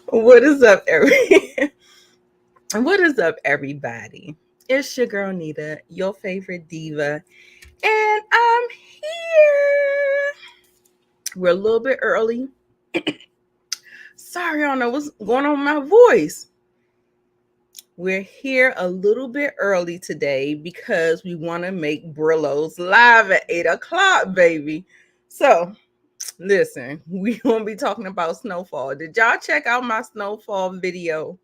What is up, What is up, everybody? It's your girl Nita, your favorite diva, and I'm here. We're a little bit early. Sorry, I don't know what's going on with my voice. We're here a little bit early today because we want to make Brillo's live at 8 o'clock, baby. So, listen, we gonna be talking about snowfall. Did y'all check out my snowfall video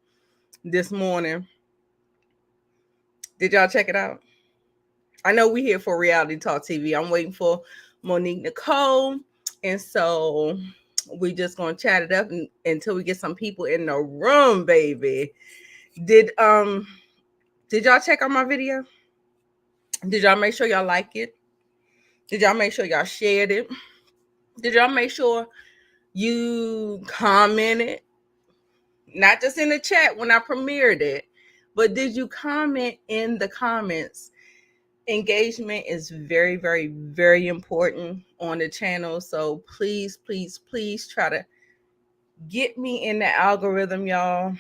this morning? Did y'all check it out? I know we here for Reality Talk TV. I'm waiting for Monique Nicole, and so we just gonna chat it up until we get some people in the room, baby. Did did y'all check out my video? Did y'all make sure y'all like it? Did y'all make sure y'all shared it? Did y'all make sure you commented? Not just in the chat when I premiered it, but did you comment in the comments? Engagement is very, very, very important on the channel. So please, please, please try to get me in the algorithm, y'all.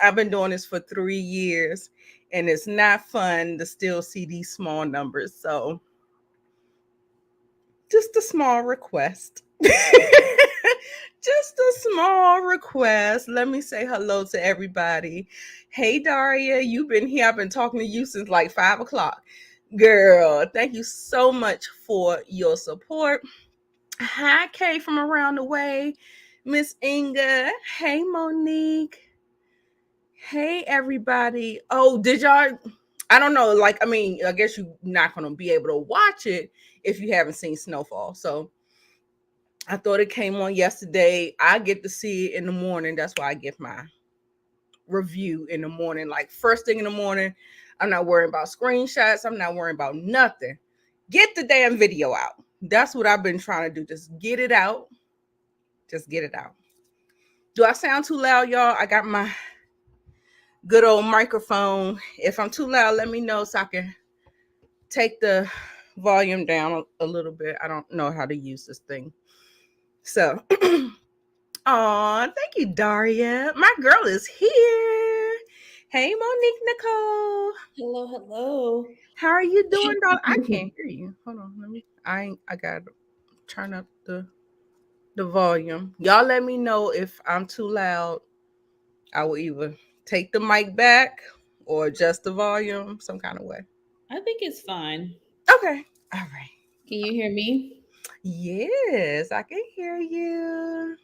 I've been doing this for 3 years and it's not fun to still see these small numbers. So just a small request. Just a small request. Let me say hello to everybody. Hey, Daria, you've been here. I've been talking to you since like 5 o'clock. Girl, thank you so much for your support. Hi, Kay from around the way. Miss Inga. Hey, Monique. Hey, everybody. Oh, did y'all? I don't know. I guess you're not going to be able to watch it if you haven't seen Snowfall. So I thought it came on yesterday. I get to see it in the morning. That's why I get my review in the morning, like first thing in the morning. I'm not worrying about screenshots. I'm not worrying about nothing. Get the damn video out. That's what I've been trying to do. Just get it out. Just get it out. Do I sound too loud, y'all? I got my good old microphone. If I'm too loud, let me know so I can take the volume down a little bit. I don't know how to use this thing. So, oh, thank you, Daria. My girl is here. Hey, Monique Nicole. Hello, hello. How are you doing, dog? I can't hear you. Hold on, I gotta turn up the volume. Y'all let me know if I'm too loud. I will either take the mic back or adjust the volume some kind of way. I think it's fine. Okay. All right. Can you hear me? Yes, I can hear you.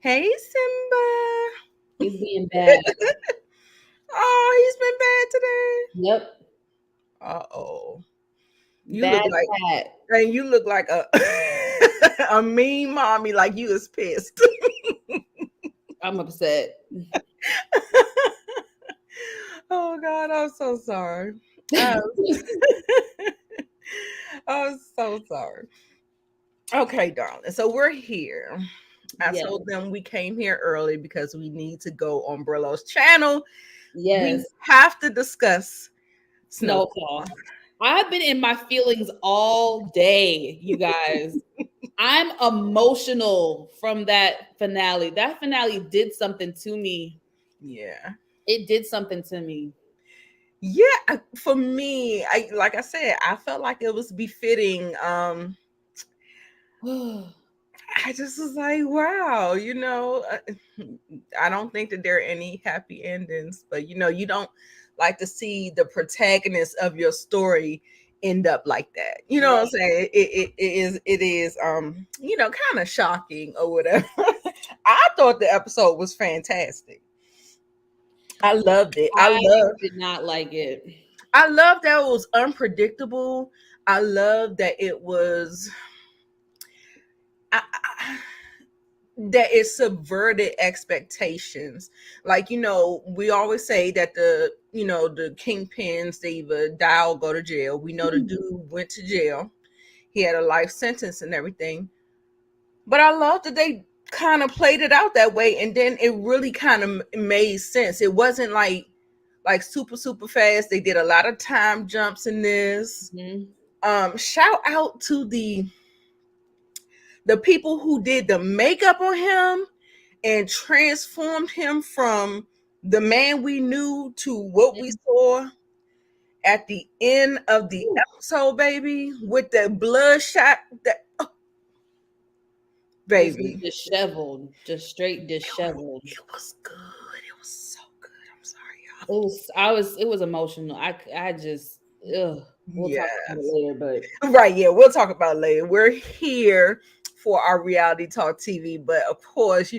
Hey, Simba. He's being bad. Oh, he's been bad today. Yep. Uh-oh. You look Bad like cat. and you look like a a mean mommy, like you was pissed. I'm upset. Oh God, I'm so sorry. Um, I'm so sorry. Okay, darling. So we're here. I Yes. told them we came here early because we need to go on Brillo's channel. We Yes. have to discuss Snowfall. Snowfall. I've been in my feelings all day, you guys. I'm emotional from that finale. That finale did something to me. Yeah. It did something to me. Yeah, for me, I like I said, I felt like it was befitting. I just was like, wow, I don't think that there are any happy endings, but you don't like to see the protagonist of your story end up like that. You know what I'm saying? It is kind of shocking or whatever. I thought the episode was fantastic. I loved it. I did not like it. I love that it was unpredictable. I love that it was I, that it subverted expectations. Like, we always say that the kingpins, they either die or go to jail. We know the dude went to jail. He had a life sentence and everything. But I love that they kind of played it out that way, and then it really kind of made sense. It wasn't like super, super fast. They did a lot of time jumps in this. Shout out to the people who did the makeup on him and transformed him from the man we knew to what we saw at the end of the episode, baby, with the bloodshot, that Just baby. disheveled, just straight disheveled. It was good. It was so good. I'm sorry, It was emotional. I just, ugh. We'll talk about it Yes. later, but Right, yeah, we'll talk about it later. We're here for our reality talk TV, but of course,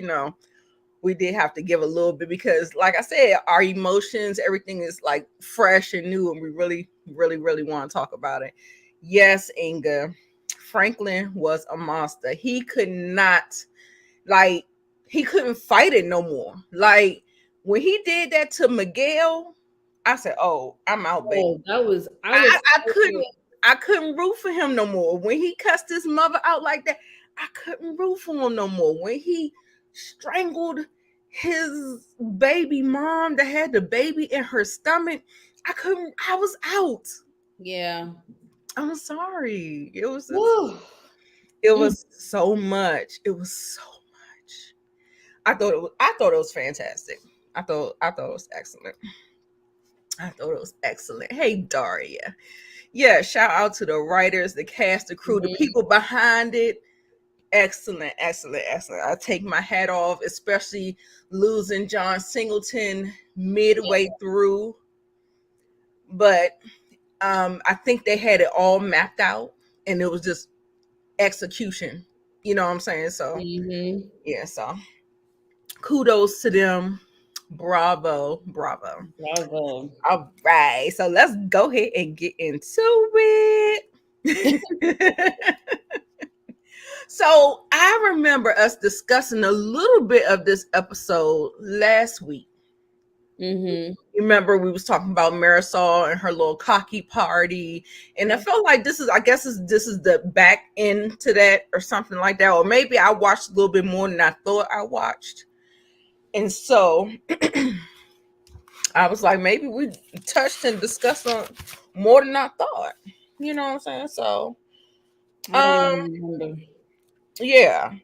we did have to give a little bit because, like I said, our emotions, everything is like fresh and new, and we really, really, really want to talk about it. Yes, Inga, Franklin was a monster. He could not, like, he couldn't fight it no more. Like, when he did that to Miguel, I said, "Oh, I'm out, baby." oh, that was I couldn't root for him no more. When he cussed his mother out like that, I couldn't root for him no more. When he strangled his baby mom that had the baby in her stomach, I was out. yeah. I'm sorry. It was Woo. it was so much. It was so much. I thought it was fantastic. I thought it was excellent. I thought it was excellent. Hey, Daria. Yeah, shout out to the writers, the cast, the crew, the people behind it. Excellent, excellent, excellent. I take my hat off, especially losing John Singleton midway through. But I think they had it all mapped out, and it was just execution. You know what I'm saying? So yeah, so kudos to them. Bravo, bravo. Bravo. All right, so let's go ahead and get into it. So I remember us discussing a little bit of this episode last week. Remember, we was talking about Marisol and her little cocky party, and I felt like this is the back end to that or something like that, or maybe I watched a little bit more than I thought I watched, and so I was like, maybe we touched and discussed on more than I thought. You know what I'm saying? So, I don't remember. Yeah.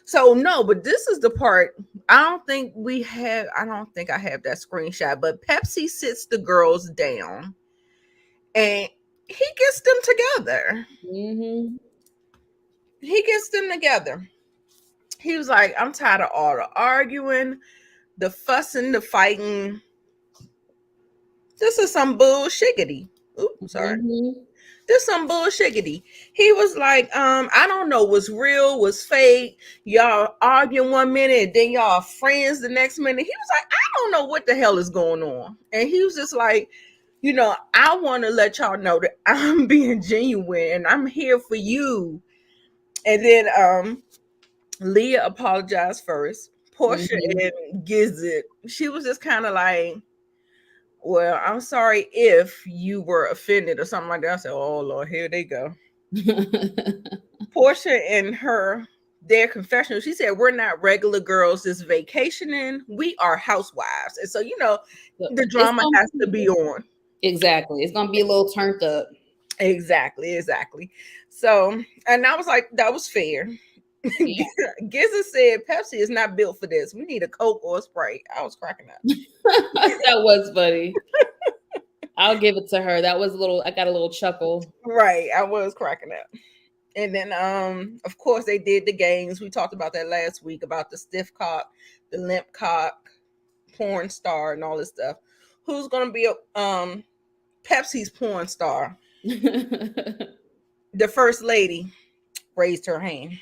So no, but this is the part I don't think I have that screenshot, but Pepsi sits the girls down and he gets them together. He gets them together. He was like, I'm tired of all the arguing, the fussing, the fighting. This is some bullshiggity. Oops, sorry. This some bullshiggity. He was like, I don't know what's real, what's fake. Y'all arguing one minute, then y'all friends the next minute. He was like, I don't know what the hell is going on. And he was just like, I want to let y'all know that I'm being genuine and I'm here for you. And then Leah apologized first. Portia and Gizzard, she was just kind of like, well, I'm sorry if you were offended or something like that. I said, oh, Lord, here they go. Portia and their confessional, she said, we're not regular girls just vacationing. We are housewives. And so, the drama has to be on. Exactly. It's going to be a little turned up. Exactly. So, and I was like, that was fair. Yeah. Gizzard said Pepsi is not built for this. We need a Coke or a Sprite. I was cracking up. That was funny. I'll give it to her. That was I got a little chuckle. Right. I was cracking up. And then of course they did the games. We talked about that last week about the stiff cock, the limp cock, porn star, and all this stuff. Who's gonna be Pepsi's porn star? The first lady raised her hand.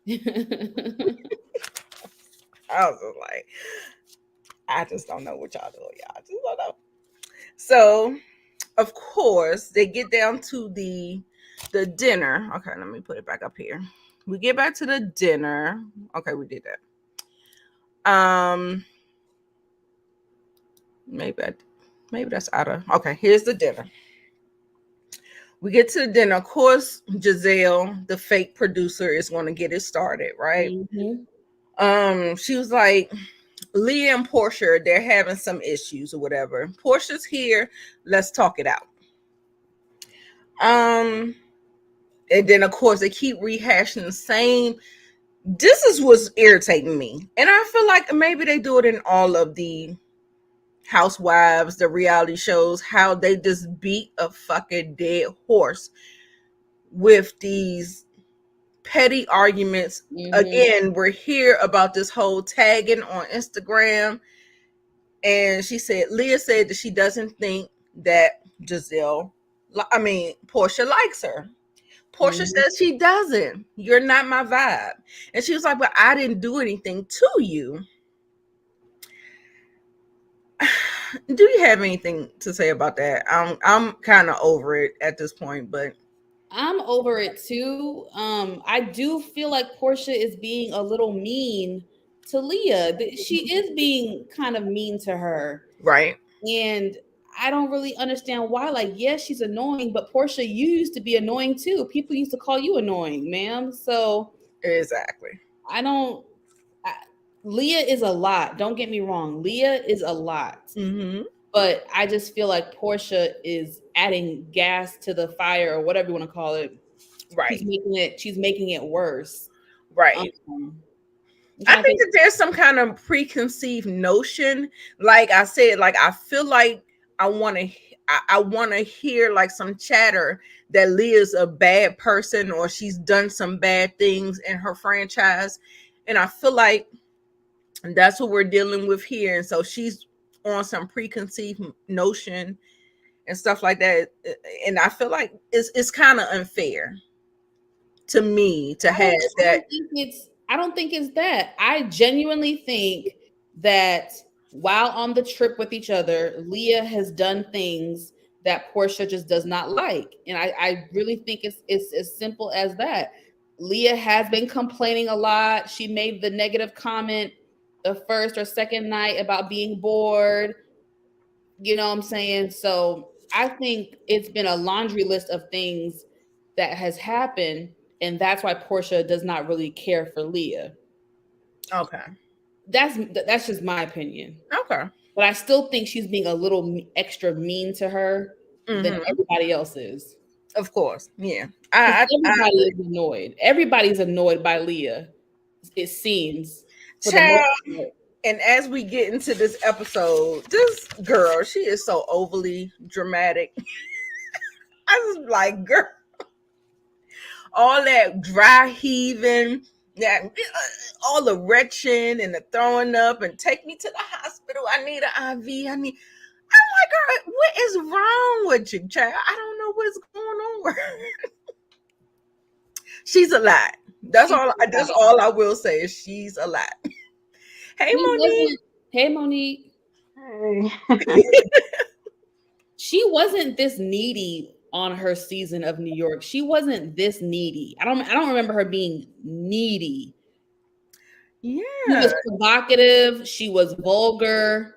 I was just like, I just don't know what y'all do. Y'all just don't know. So, of course, they get down to the dinner. Okay, let me put it back up here. We get back to the dinner. Okay, we did that. Maybe that's out of. Okay, here's the dinner. We get to the dinner. Of course, Giselle, the fake producer, is going to get it started, right? She was like, Leah and Portia, they're having some issues or whatever. Portia's here. Let's talk it out. And then, of course, they keep rehashing the same this is what's irritating me. And I feel like maybe they do it in all of the housewives, the reality shows, how they just beat a fucking dead horse with these petty arguments. Again, we're here about this whole tagging on Instagram. And Leah said that she doesn't think that Portia likes her. Portia says she doesn't. You're not my vibe. And she was like, but I didn't do anything to you. Do you have anything to say about that? I'm kind of over it at this point, but I'm over it too. I do feel like Portia is being a little mean to Leah. She is being kind of mean to her. Right. And I don't really understand why. Like, yes, she's annoying, but Portia, you used to be annoying too. People used to call you annoying, ma'am. So exactly. Leah is a lot. Don't get me wrong. Leah is a lot. Mm-hmm. But I just feel like Portia is adding gas to the fire, or whatever you want to call it. Right. She's making it worse. Right. I think that there's some kind of preconceived notion. Like I said, like I feel like I want to hear like some chatter that Leah's a bad person or she's done some bad things in her franchise. And I feel like that's what we're dealing with here. And so she's on some preconceived notion and stuff like that. And I feel like it's kind of unfair to me to have that. I don't think it's that. I genuinely think that while on the trip with each other, Leah has done things that Portia just does not like. And I really think it's as simple as that. Leah has been complaining a lot. She made the negative comment the first or second night about being bored. You know what I'm saying? So I think it's been a laundry list of things that has happened. And that's why Portia does not really care for Leah. Okay. That's just my opinion. Okay. But I still think she's being a little extra mean to her than everybody else is. Of course. Yeah. Everybody is annoyed. Everybody's annoyed by Leah, it seems. And as we get into this episode, this girl, she is so overly dramatic. I was like, girl, all that dry heaving, that all the retching and the throwing up and take me to the hospital. I need an IV. I'm like, girl, what is wrong with you, child? I don't know what's going on with her. She's a lot. That's all I will say is she's a lot. Hey, Monique. Hey, Monique. Hey. She wasn't this needy on her season of New York. She wasn't this needy. I don't remember her being needy. Yeah. She was provocative. She was vulgar.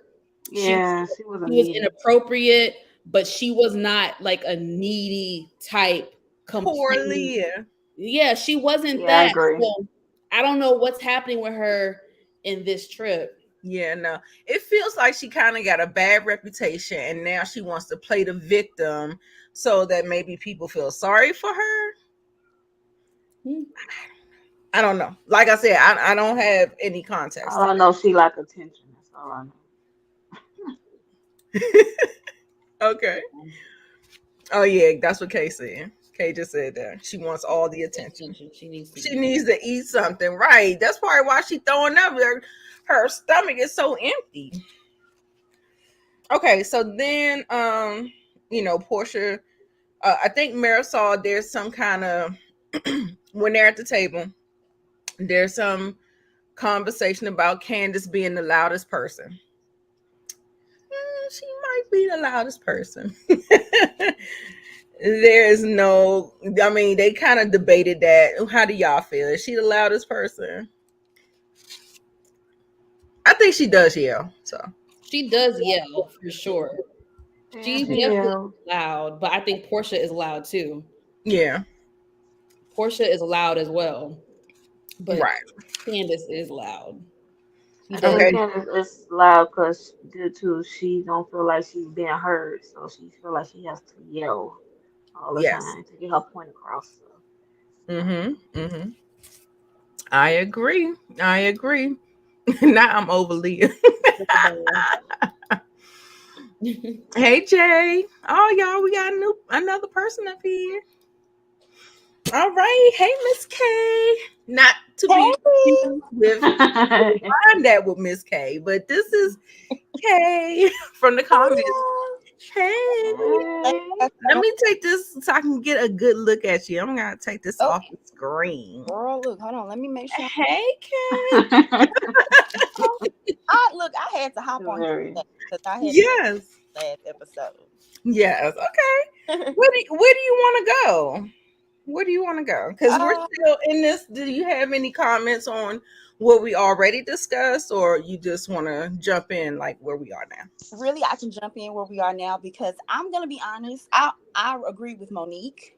Yeah, she was inappropriate, but she was not like a needy type. Poor Leah. Yeah, she wasn't that. I agree. So I don't know what's happening with her in this trip. Yeah, no. It feels like she kind of got a bad reputation and now she wants to play the victim so that maybe people feel sorry for her. I don't know. Like I said, I don't have any context. I don't know. She like attention. That's all I know. Okay. Oh yeah, that's what Kay said. Kay just said that she wants all the attention. She needs to eat something, right? That's probably why she's throwing up. Her stomach is so empty. Okay, so then Portia, I think Marisol, there's some kind of when they're at the table, there's some conversation about Candace being the loudest person. She might be the loudest person. There's no, I mean, they kind of debated that. How do y'all feel? Is she the loudest person? I think she does yell. So she does yell for sure. She's definitely loud, but I think Portia is loud too. Yeah. Portia is loud as well. But right. Candace is loud. Okay. Candace is loud because she don't feel like she's being heard, so she feel like she has to yell all the time to get her point across. So. I agree. I agree. Now I'm over Leah. Hey Jay. Oh y'all, we got another person up here. All right. Hey Miss K. Not to be Hey. confused with find that with Miss K, but this is K from the comments. Hey. Hey. Let me take this so I can get a good look at you. I'm gonna take this off the screen. Girl, look, hold on. Let me make sure. Hey K. Look, I had to hop on Hilarious. because I had Yes. last episode. Yes. Okay. Where do you want to go? Where do you want to go? Because we're still in this. Do you have any comments on what we already discussed, or you just want to jump in like where we are now? Really, I can jump in where we are now because I'm gonna be honest. I agree with Monique,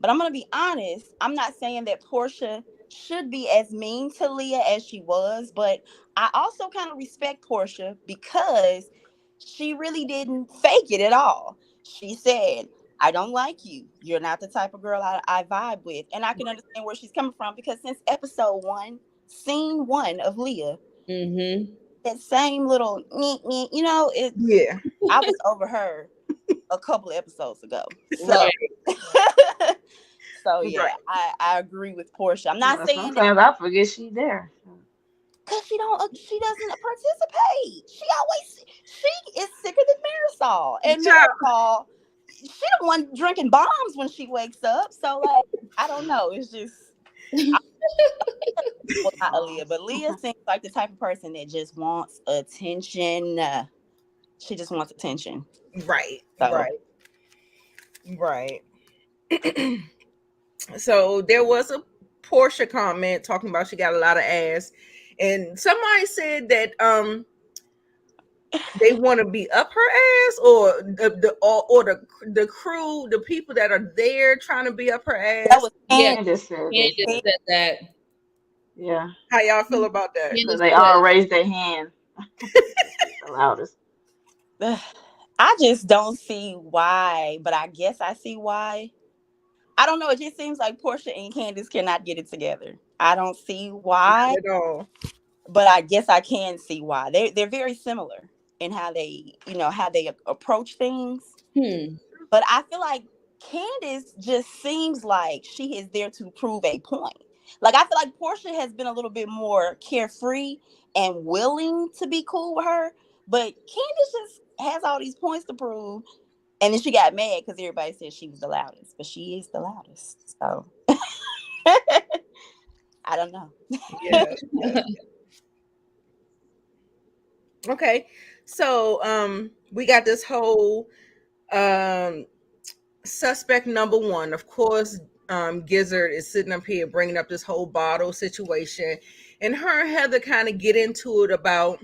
but I'm gonna be honest. I'm not saying that Portia should be as mean to Leah as she was, but I also kind of respect Portia because she really didn't fake it at all. She said, I don't like you. You're not the type of girl I vibe with. And I can understand where she's coming from because since episode 1, scene 1 of Leah, that same little, you know, Yeah. I was over her a couple of episodes ago. So, Right. so yeah, Right. I agree with Portia. I'm not Well, saying that sometimes I forget she's there. because she doesn't participate. She is sicker than Marisol, and Child. Marisol, she the one drinking bombs when she wakes up. So like, I don't know. It's just well, not Aaliyah, but Leah seems like the type of person that just wants attention. She just wants attention. Right. So Right. Right. So there was a Portia comment talking about she got a lot of ass, and somebody said that they want to be up her ass, or the crew, the people that are there trying to be up her that ass. was Yeah, Candace said that. Candace said that. Yeah, How y'all feel about that? because Candace they said, all raised their hand the loudest. I just don't see why, but I guess I see why. I don't know. It just seems like Portia and Candace cannot get it together. I don't see why, Not at all. but I guess I can see why. They're very similar in how they approach things. But I feel like Candace just seems like she is there to prove a point. Like I feel like Portia has been a little bit more carefree and willing to be cool with her, but Candace just has all these points to prove. And then she got mad because everybody said she was the loudest, but she is the loudest. So I don't know. Yeah. Okay. So we got this whole um suspect number one. Of course, Gizzard is sitting up here bringing up this whole bottle situation, and her and Heather kind of get into it about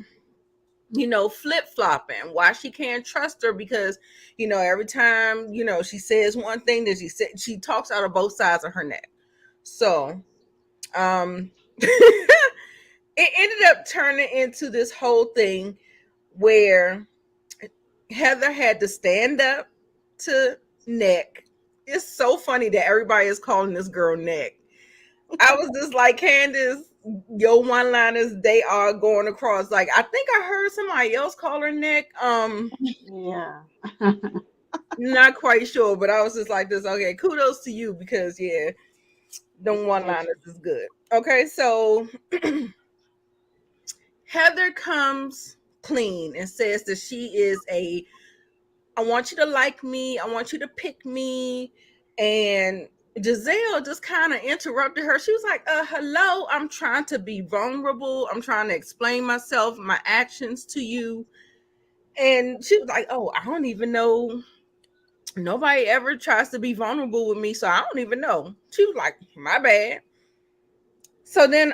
flip-flopping, why she can't trust her, because every time she says one thing that she talks out of both sides of her neck. So it ended up turning into this whole thing where Heather had to stand up to Nick. It's so funny that everybody is calling this girl Nick. I was just like, Candace, your one-liners, they are going across. Like, I think I heard somebody else call her Nick. Yeah. Not quite sure, but I was just like this. Okay, kudos to you, because yeah, them one-liners is good. Okay, so Heather comes clean and says that she is I want you to like me. I want you to pick me. And Giselle just kind of interrupted her. She was like, hello, I'm trying to be vulnerable. I'm trying to explain myself, my actions to you. And she was like, oh, I don't even know. Nobody ever tries to be vulnerable with me, so I don't even know. She was like, my bad. So then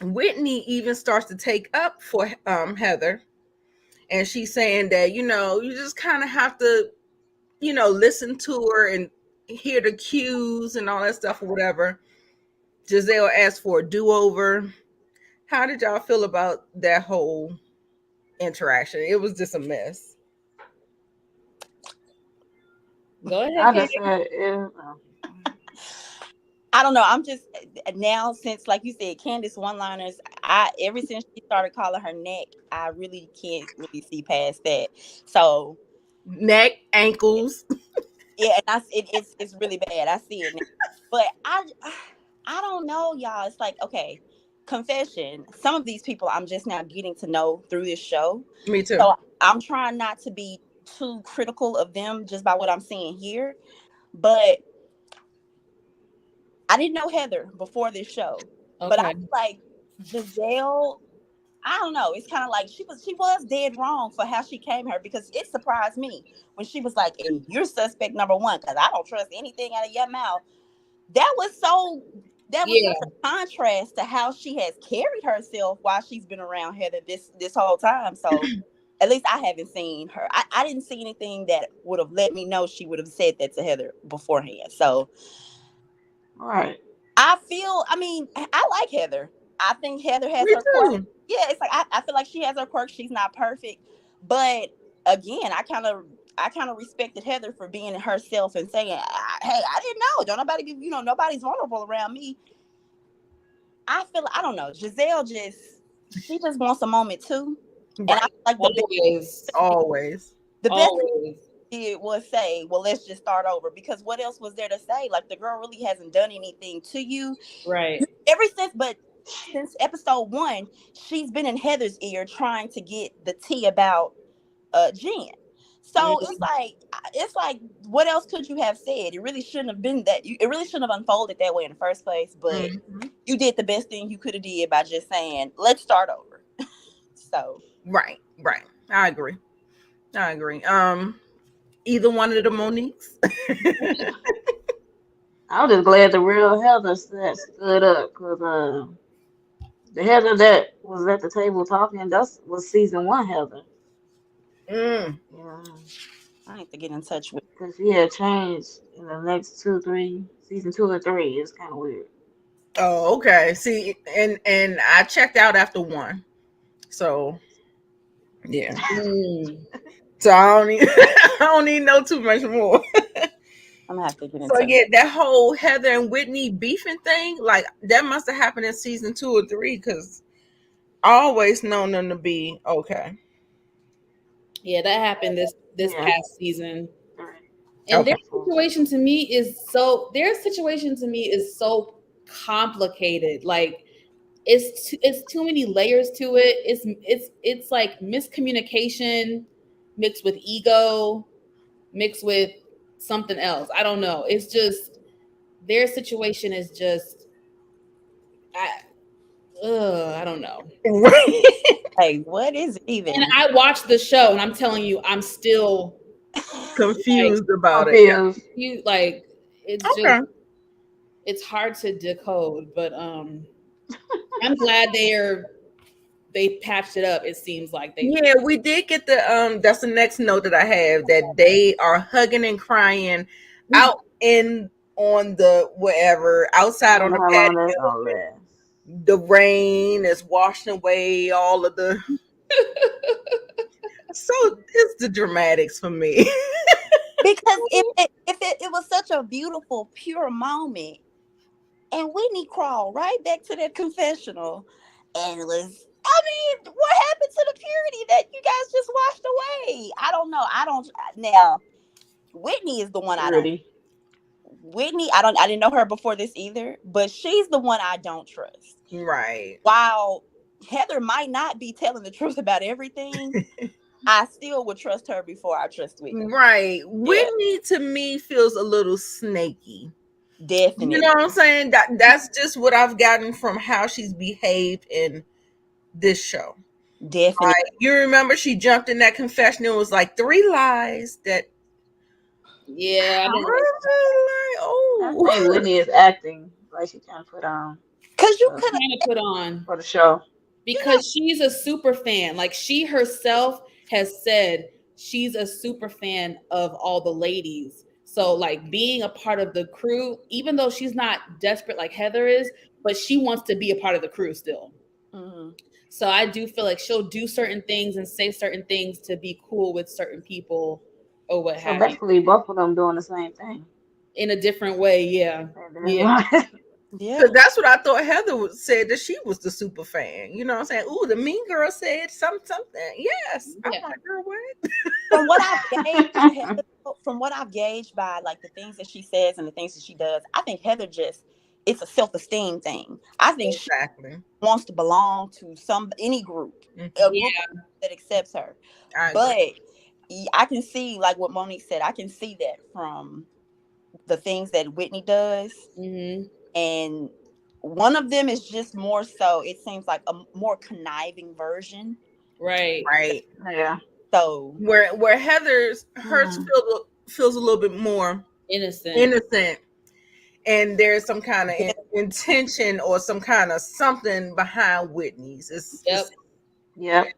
Whitney even starts to take up for Heather. And she's saying that, you just kind of have to listen to her and hear the cues and all that stuff or whatever. Giselle asked for a do-over. How did y'all feel about that whole interaction? It was just a mess. Go ahead, I Kate. just said, I don't know. I'm just now, since like you said, Candace one-liners. I ever since she started calling her neck, I really can't really see past that. So Neck, ankles. yeah, and it's really bad. I see it now. But I don't know, y'all. It's like, okay, confession. Some of these people I'm just now getting to know through this show. Me too. So I'm trying not to be too critical of them just by what I'm seeing here. But I didn't know Heather before this show. But I Okay. feel like Giselle, I don't know. It's kind of like she was dead wrong for how she came here, because it surprised me when she was like, "And you're suspect number one because I don't trust anything out of your mouth." That was Yeah. such a contrast to how she has carried herself while she's been around Heather this whole time. So at least I haven't seen her. I didn't see anything that would have let me know she would have said that to Heather beforehand. So Right. I mean, I like Heather. I think Heather has Me her quirks. too. Yeah, it's like I feel like she has her quirks. She's not perfect. But again, I kind of respected Heather for being herself and saying, "Hey, I didn't know. Don't nobody be, nobody's vulnerable around me." I don't know. Giselle she just wants a moment too. And I Right. feel like Always. Always. the best thing Always. she did was say, "Well, let's just start over," because what else was there to say? Like, the girl really hasn't done anything to you Right. ever since episode 1. She's been in Heather's ear trying to get the tea about Jen. So Mhm. it's like, what else could you have said? It really shouldn't have been that. It really shouldn't have unfolded that way in the first place. But Mhm. you did the best thing you could have did by just saying, "Let's start over." So Right. Right. I agree. Either one of the Moniques. I was just glad the real Heather stood up, because the Heather that was at the table talking, that was season 1 Heather. Mm. Yeah, I need to get in touch with. because she had changed in the next season 2 and 3. It's kind of weird. Oh, okay. See, and I checked out after 1. So yeah. Mm. So I don't need I don't need know too much more. I'm gonna have to get in So touch. yeah, that whole Heather and Whitney beefing thing, like that must have happened in season 2 or 3, because I always known them to be okay. Yeah, that happened this Yeah, past season. right. And Okay. their situation to me is so complicated. Like it's too many layers to it. It's like miscommunication mixed with ego, mixed with something else. I don't know. It's just their situation is just I don't know. Like, what is it even? And I watched the show and I'm telling you, I'm still Confused about it. Yeah. Confused. like it's just Okay. it's hard to decode, but I'm glad they patched it up. It seems like they Yeah, we did get the that's the next note that I have, that they are hugging and crying out in on the wherever I outside don't on know the how long that's patio. gonna last. The rain is washing away all of the so it's the dramatics for me. Because if it was such a beautiful, pure moment, and Whitney crawled right back to that confessional, and it was. I mean, what happened to the purity that you guys just washed away? I don't know. I don't now. Whitney is the one I don't. Purity. Whitney, I didn't know her before this either, but she's the one I don't trust. Right. While Heather might not be telling the truth about everything, I still would trust her before I trust Whitney. Right. Yeah, Whitney to me feels a little snaky. You definitely, know what I'm saying? That's just what I've gotten from how she's behaved in this show. definitely. Like, you remember she jumped in that confession and was like 3 lies that yeah, I kind of didn't like like, I oh. think Whitney is acting like she trying to put on Because you uh, could have. trying to put on for the show. because she's a super fan. Like she herself has said she's a super fan of all the ladies. So like being a part of the crew, even though she's not desperate like Heather is, but she wants to be a part of the crew still. Mhm. So I do feel like she'll do certain things and say certain things to be cool with certain people or what So have you. basically, both of them doing the same thing. in a different way. Yeah. Yeah. Because that's what I thought Heather said, that she was the super fan. You know what I'm saying? Ooh, the mean girl said something. Yes. I'm Yeah. like, girl, what? From what I've gauged, Heather, from what I've gauged by like the things that she says and the things that she does, I think Heather just, it's a self-esteem thing. I think she Exactly. wants to belong to any group, a Mhm. group that accepts her. I But agree. I can see, like what Monique said, I can see that from the things that Whitney does. Mm-hmm. And one of them is just more so, it seems like a more conniving version. Right. Right. Yeah. So Where hers feels a little bit more innocent, and there's some kind of intention or some kind of something behind Whitney's. It's Yep.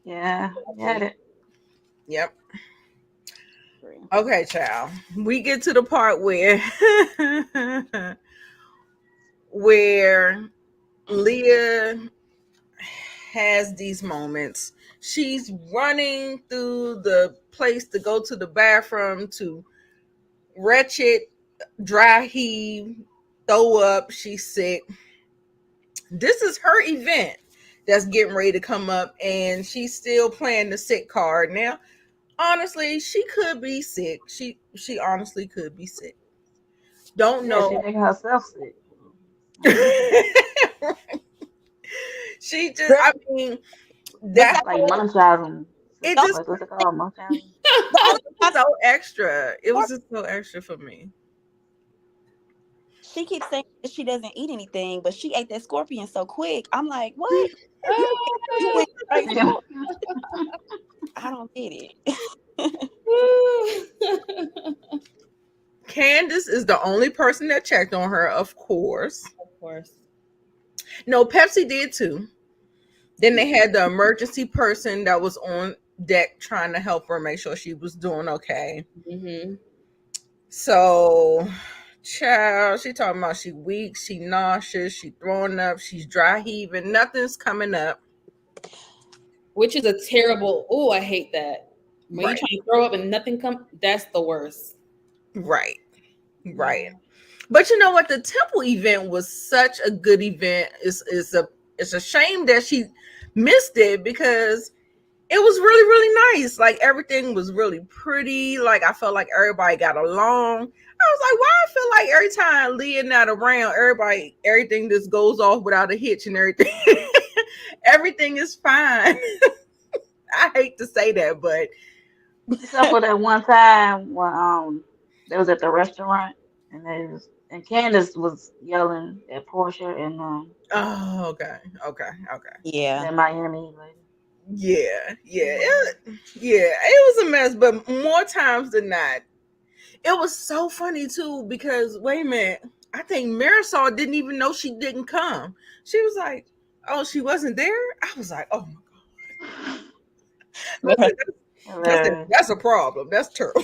Yeah. Got it. yep. Okay, child. We get to the part where Leah has these moments. She's running through the place to go to the bathroom to wretched, dry heave, throw up. She's sick. This is her event that's getting ready to come up, and she's still playing the sick card. Now, honestly, she could be sick. She honestly could be sick. Don't Yeah, she know. making herself sick. She just, I mean, that Like munchausen. it Don't just Like what's it called? Munchausen. the it only was so extra. It was just so extra for me. she keeps saying that she doesn't eat anything, but she ate that scorpion so quick. I'm like, what? You went straight Yeah. for it. I don't get it. Candace is the only person that checked on her, of course. Of course. No, Pepsi did too. Then they had the emergency person that was on deck trying to help her make sure she was doing okay. Mm-hmm. So, child, she talking about she weak, she nauseous, she throwing up, she's dry heaving, nothing's coming up. Which is a terrible. Oh, I hate that. When Right. you try to throw up and nothing comes, that's the worst. Right. But you know what? The temple event was such a good event. It's a shame that she missed it, because it was really, really nice. Like, everything was really pretty. Like, I felt like everybody got along. I was like, why I feel like every time Leah not around, everything just goes off without a hitch and everything. Everything is fine. I hate to say that, but Except for that one time when they was at the restaurant and Candace was yelling at Portia and oh, okay. Yeah. that Miami lady. Yeah. It was a mess, but more times than not, it was so funny too, because wait a minute, I think Marisol didn't even know she didn't come. She was like, "Oh, she wasn't there." I was like, "Oh my god, that's a problem. That's terrible."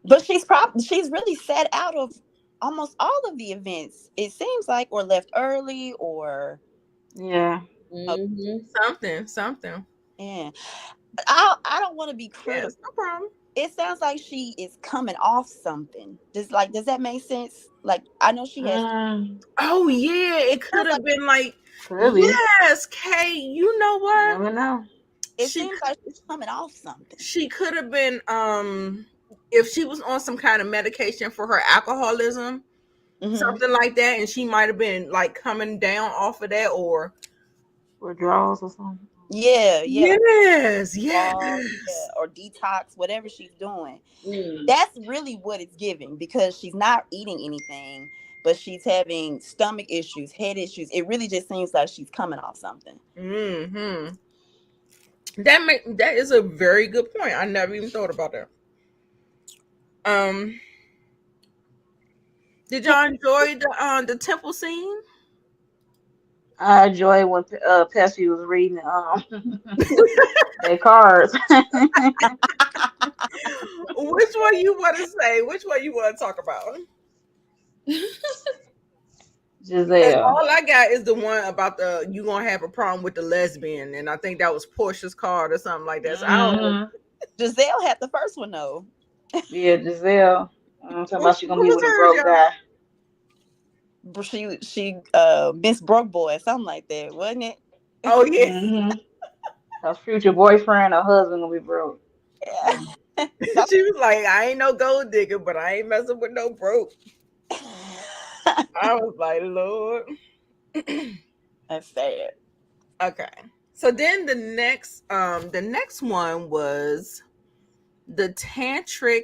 But she's really sat out of almost all of the events, it seems like, or left early, or Yeah. Mm-hmm. Something. yeah. I don't want to be critical. Yes, no problem. It sounds like she is coming off something. Does that make sense? Like, I know she has. Oh yeah, it could have been like, Could be. yes, Kay. You know You what? never know. It seems like she's coming off something. She could have been, if she was on some kind of medication for her alcoholism, something like that, and she might have been like coming down off of that, or withdrawals or something. Yeah. Yes. Or detox, whatever she's doing. That's really what it's giving, because she's not eating anything, but she's having stomach issues, head issues. It really just seems like she's coming off something. Mm-hmm. That is a very good point. I never even thought about that. Did y'all enjoy the temple scene? I enjoy when Pepsi was reading their cards. Which one you want to say? Which one you want to talk about? Giselle. All I got is the one about you gonna have a problem with the lesbian, and I think that was Portia's card or something like that. So Giselle had the first one though. Yeah, Giselle. Talking about she gonna What be was with a hers, broke y'all? guy. She Miss Broke Boy, something like that, wasn't it? Oh yeah. Mm-hmm. Her future boyfriend or husband gonna be broke. Yeah. Mm. So- She was like, I ain't no gold digger, but I ain't messing with no broke. I was like, Lord. That's sad. Okay. So then the next one was the tantric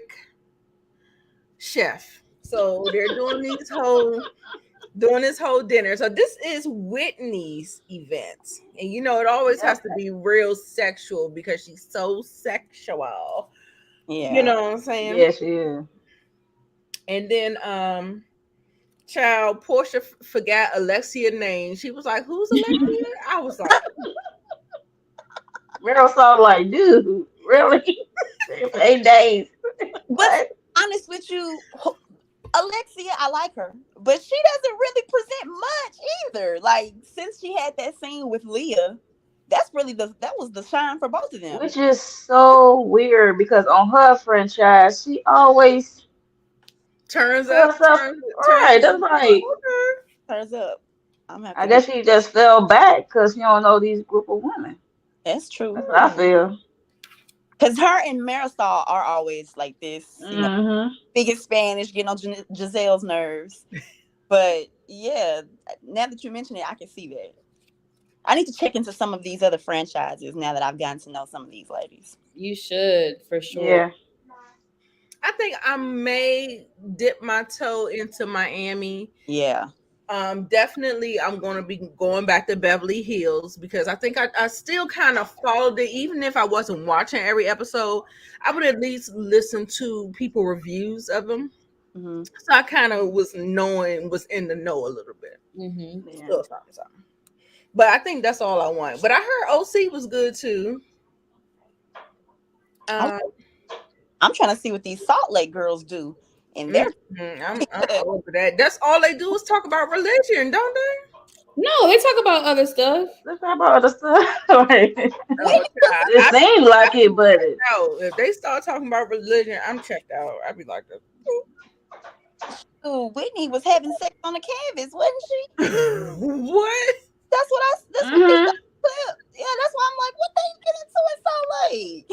chef. So they're doing this whole dinner. So this is Whitney's event. And you know it always has to be real sexual because she's so sexual. You Yeah. know what I'm saying? Yes, yeah. And then child Portia forgot Alexia's name. She was like, "Who's Alexia?" I was like, Meryl saw like, dude, really? 8 days. But to What? be honest with you, Alexia, I like her, but she doesn't really present much either. Like since she had that scene with Leah, that was the shine for both of them. Which is so weird because on her franchise, she always turns put up, herself turns right. That's like, okay. Turns up. I'm gonna have I to give guess she just fell back because she don't know these group of women. that's true. That's what I feel. Because her and Marisol are always like this, Mm-hmm. speaking Spanish, getting on Giselle's nerves. But yeah, now that you mention it, I can see that. I need to check into some of these other franchises now that I've gotten to know some of these ladies. You should for sure. Yeah. I think I may dip my toe into Miami. Yeah. Definitely I'm gonna be going back to Beverly Hills because I think I still kind of followed it, even if I wasn't watching every episode, I would at least listen to people reviews of them. Mm-hmm. So I kind of was in the know a little bit. Mm-hmm. Yeah. Still something. But I think that's all I want. But I heard OC was good too. I'm trying to see what these Salt Lake girls do. And they're I'm over that. That's all they do is talk about religion, don't they? No, they talk about other stuff. Let's talk about other stuff. Like, Oh, it seemed like it, but it, no, if they start talking about religion, I'm checked out. I'd be like, Whitney was having sex on the canvas, wasn't she? what? That's what they Mhm. showed the clip. Yeah, that's why I'm like, what they get into in Salt Lake?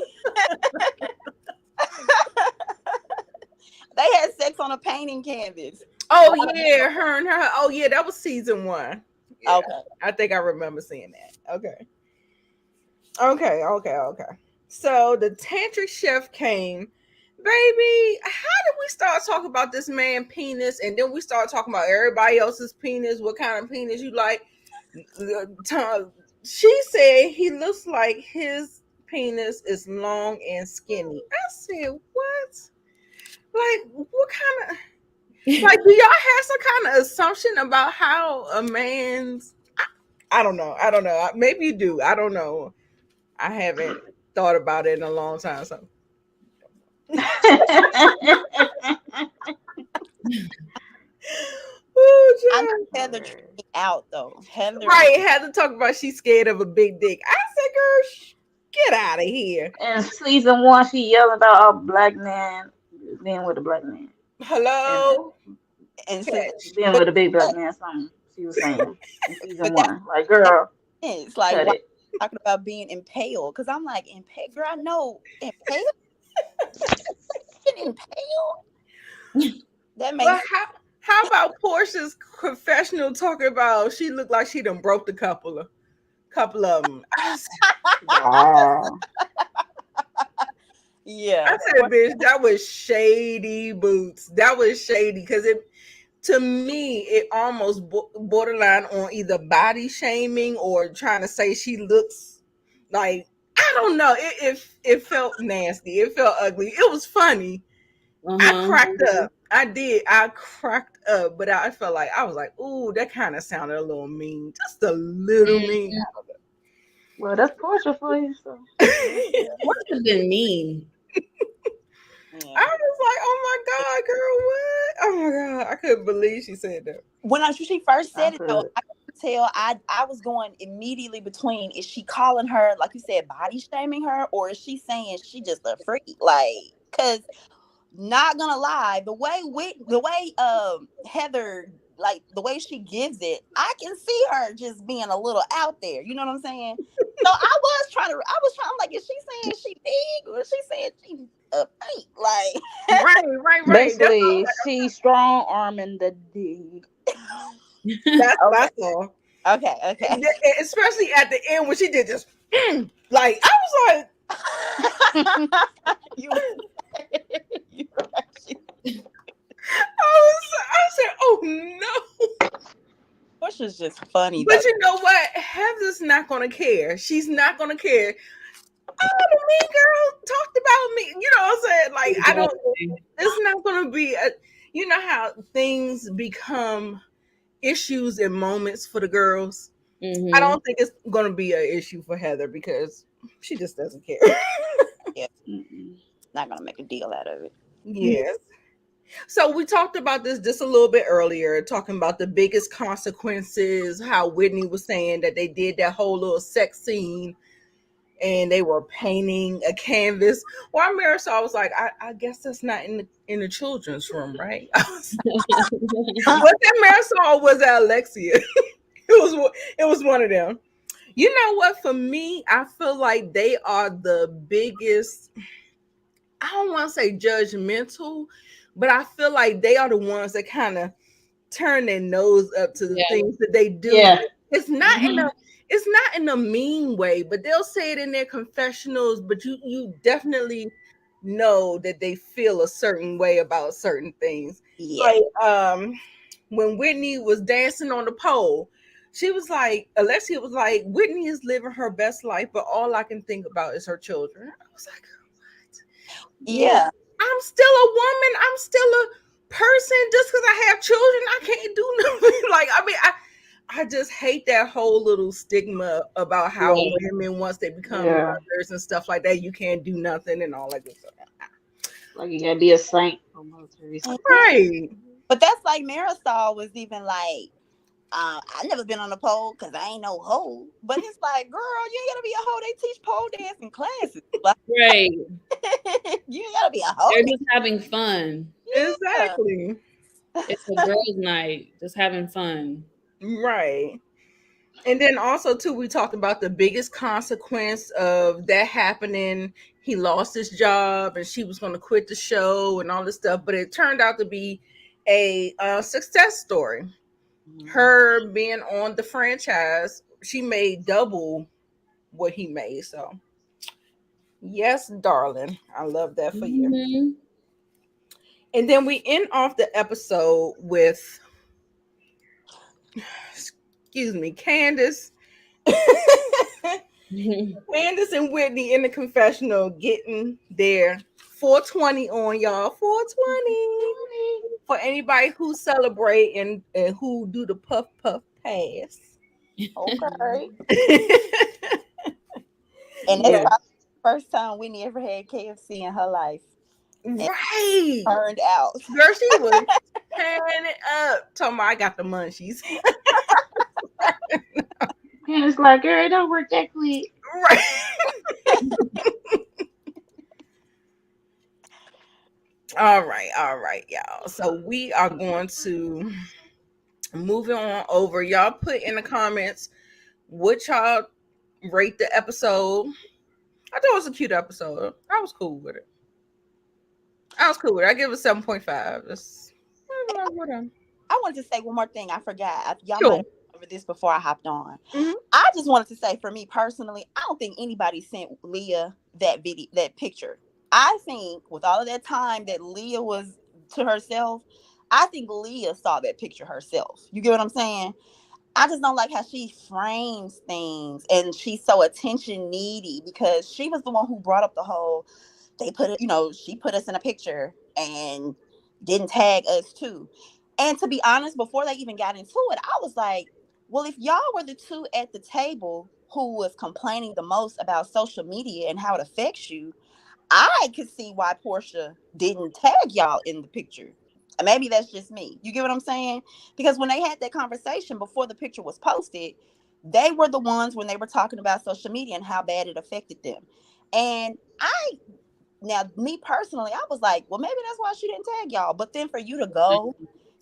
They had sex on a painting canvas. Oh yeah, her and her. Oh yeah, that was season 1. Yeah, Okay. I think I remember seeing that. Okay. So the tantric chef came. Baby, how did we start talking about this man penis and then we start talking about everybody else's penis? What kind of penis you like? She said he looks like his penis is long and skinny. I said, what? Like, what kind of like do y'all have some kind of assumption about how a man's I don't know. Maybe you do. I don't know. I haven't thought about it in a long time. So Ooh, I know child. Heather tricked me out though. Heather, Right, had to talk about she's scared of a big dick. I said, girl, get out of here. in season 1, she yelled about a black man being with a black man. Hello? and so, Catch. Being but with a big black man, something she was saying in season but that's 1. Like, girl, it's like cut why it. talking about being impaled? Because I'm like impaled. Girl, I know impaled. Impaled. That Well, makes how about Portia's confessional talking about she looked like she done broke a couple of them. Wow. yeah. I said, bitch, that was shady boots. That was shady because to me, it almost borderline on either body shaming or trying to say she looks like I don't know. It felt nasty. It felt ugly. It was funny. I cracked up. I did. I cracked up, but I felt like I was like, "Ooh, that kind of sounded a little mean, just a little mean." Well, that's Portia for you. So. What has been mean? Yeah. I was like, "Oh my god, girl, what? Oh my god, I couldn't believe she said that." When she first I said it though, could. I could tell I was going immediately between is she calling her, like you said, body shaming her, or is she saying she just a freak? Like, cause not gonna lie, the way Heather, like the way she gives it, I can see her just being a little out there. You know what I'm saying? So I'm like, is she saying she big or is she saying she fake? Like, Right. Basically, she's strong arming the D. That's all. okay. And especially at the end when she did just like I was like, you, you right. I said, oh no. Portia's just funny. But Though. you know what? Heather's not gonna care. She's not gonna care. Oh, the mean girl talked about me. You know what I'm saying? Like, I don't. It's not gonna be a. You know how things become issues and moments for the girls. Mhm. I don't think it's gonna be an issue for Heather because she just doesn't care. Not gonna make a deal out of it. Yes. So we talked about this just a little bit earlier, talking about the biggest consequences, how Whitney was saying that they did that whole little sex scene and they were painting a canvas. While Marisol was like, I guess that's not in the children's room, right? Was that Marisol or was that Alexia? It was one of them. You know what? For me, I feel like they are the biggest, I don't want to say judgmental, but I feel like they are the ones that kind of turn their nose up to the things that they do. Yeah. It's not in a mean way, but they'll say it in their confessionals, but you definitely know that they feel a certain way about certain things. Yeah. Like when Whitney was dancing on the pole, she was like, Alexia was like, Whitney is living her best life, but all I can think about is her children. I was like, Yeah. I'm still a woman. I'm still a person. Just because I have children, I can't do nothing. Like, I mean, I just hate that whole little stigma about how women, once they become mothers and stuff like that, you can't do nothing and all that good stuff. Like you gotta be a saint for military. Right. But that's like Marisol was even like, I never been on a pole because I ain't no hoe. But it's like, girl, you ain't gotta be a hoe. They teach pole dancing classes. Like, Right. you ain't gotta be a hoe. They're just having fun. Exactly. It's a girls' night, just having fun. Right. And then also too, we talked about the biggest consequence of that happening. He lost his job and she was going to quit the show and all this stuff, but it turned out to be a success story. Her being on the franchise, she made double what he made. So yes, darling, I love that for you. Mhm. And then we end off the episode with, excuse me, Candace. Candace and Whitney in the confessional getting their 420 on, y'all. 420 for anybody who celebrate and who do the puff puff pass. Okay. And that's probably the first time Whitney ever had KFC in her life. Right. Turned out. Girl, she was tearing it up. Talking about I got the munchies. And it's like, girl, it don't work that quick. Right. All right, y'all. So we are going to move on over. Y'all put in the comments what y'all rate the episode. I thought it was a cute episode. I was cool with it. I give it 7.5. That's whatever. I wanted to say one more thing. I forgot. Y'all Sure. might have covered this before I hopped on. Mhm. I just wanted to say, for me personally, I don't think anybody sent Leah that picture. I think with all of that time that Leah was to herself, I think Leah saw that picture herself. You get what I'm saying? I just don't like how she frames things and she's so attention needy because she was the one who brought up the whole, they put it, she put us in a picture and didn't tag us too. And to be honest, before they even got into it, I was like, well, if y'all were the two at the table who was complaining the most about social media and how it affects you, I could see why Porsha didn't tag y'all in the picture. Maybe that's just me. You get what I'm saying? Because when they had that conversation before the picture was posted, they were the ones when they were talking about social media and how bad it affected them. And now me personally, I was like, well, maybe that's why she didn't tag y'all. But then for you to go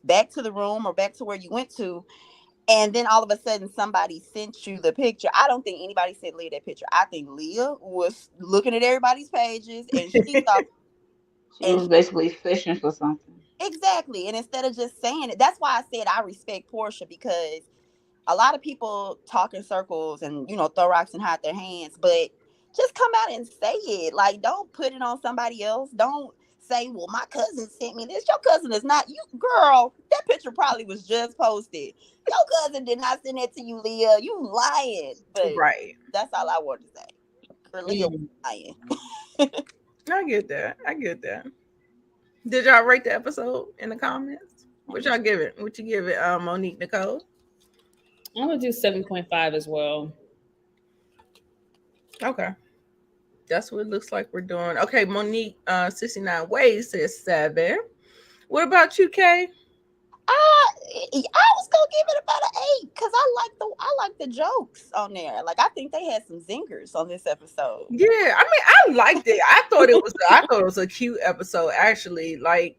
back to the room or back to where you went to, and then all of a sudden somebody sent you the picture. I don't think anybody sent Leah that picture. I think Leah was looking at everybody's pages and she thought, She was basically fishing for something. exactly. And instead of just saying it, that's why I said I respect Portia, because a lot of people talk in circles and, throw rocks and hide their hands, but just come out and say it. Like, don't put it on somebody else. Don't say, well, my cousin sent me this. Your cousin is not you, girl. That picture probably was just posted. Your cousin did not send that to you, Leah. You lying. But Right. that's all I wanted to say. For Leah was lying. I get that. Did y'all rate the episode in the comments? What y'all give it? What you give it, Monique Nicole? I'm gonna do 7.5 as well. Okay. That's what it looks like we're doing. Okay, Monique 69 Ways says 7. What about you, Kay? I was gonna give it about an 8 because I like the jokes on there. Like, I think they had some zingers on this episode. Yeah, I mean, I liked it. I thought it was a cute episode, actually. Like,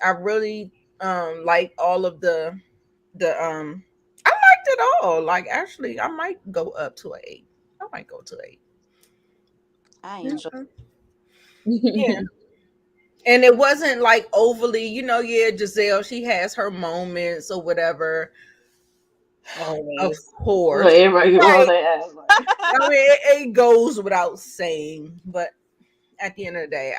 I really like all of the I liked it all. Like, actually, I might go up to an 8. I might go to 8. I enjoyed Yeah. And it wasn't like overly, Giselle, she has her moments or whatever. Always. Of course. Well, everybody Right. I mean, it goes without saying, but at the end of the day,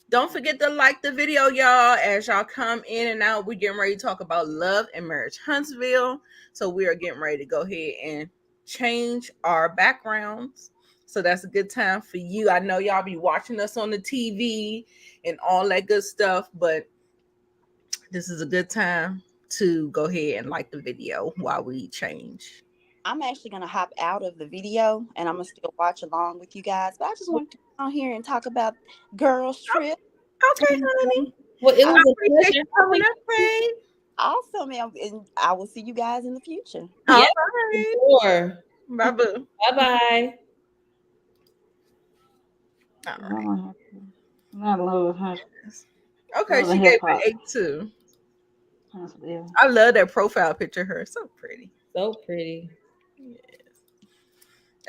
don't forget to like the video, y'all. As y'all come in and out, we're getting ready to talk about Love and Marriage Huntsville. So we are getting ready to go ahead and change our backgrounds. So that's a good time for you. I know y'all be watching us on the TV and all that good stuff, but this is a good time to go ahead and like the video while we change. I'm actually gonna hop out of the video and I'm gonna still watch along with you guys. But I just wanted to come on here and talk about Girls Trip. Okay, honey. Well, it was a Appreciate pleasure. you coming up, babe. Awesome, and I will see you guys in the future. All Yeah. right. Sure. Bye, boo. Bye-bye. All right. I love her. Okay, Love she the gave hip-hop. it 8 too. Huntsville. I love that profile picture of her. So pretty. So pretty.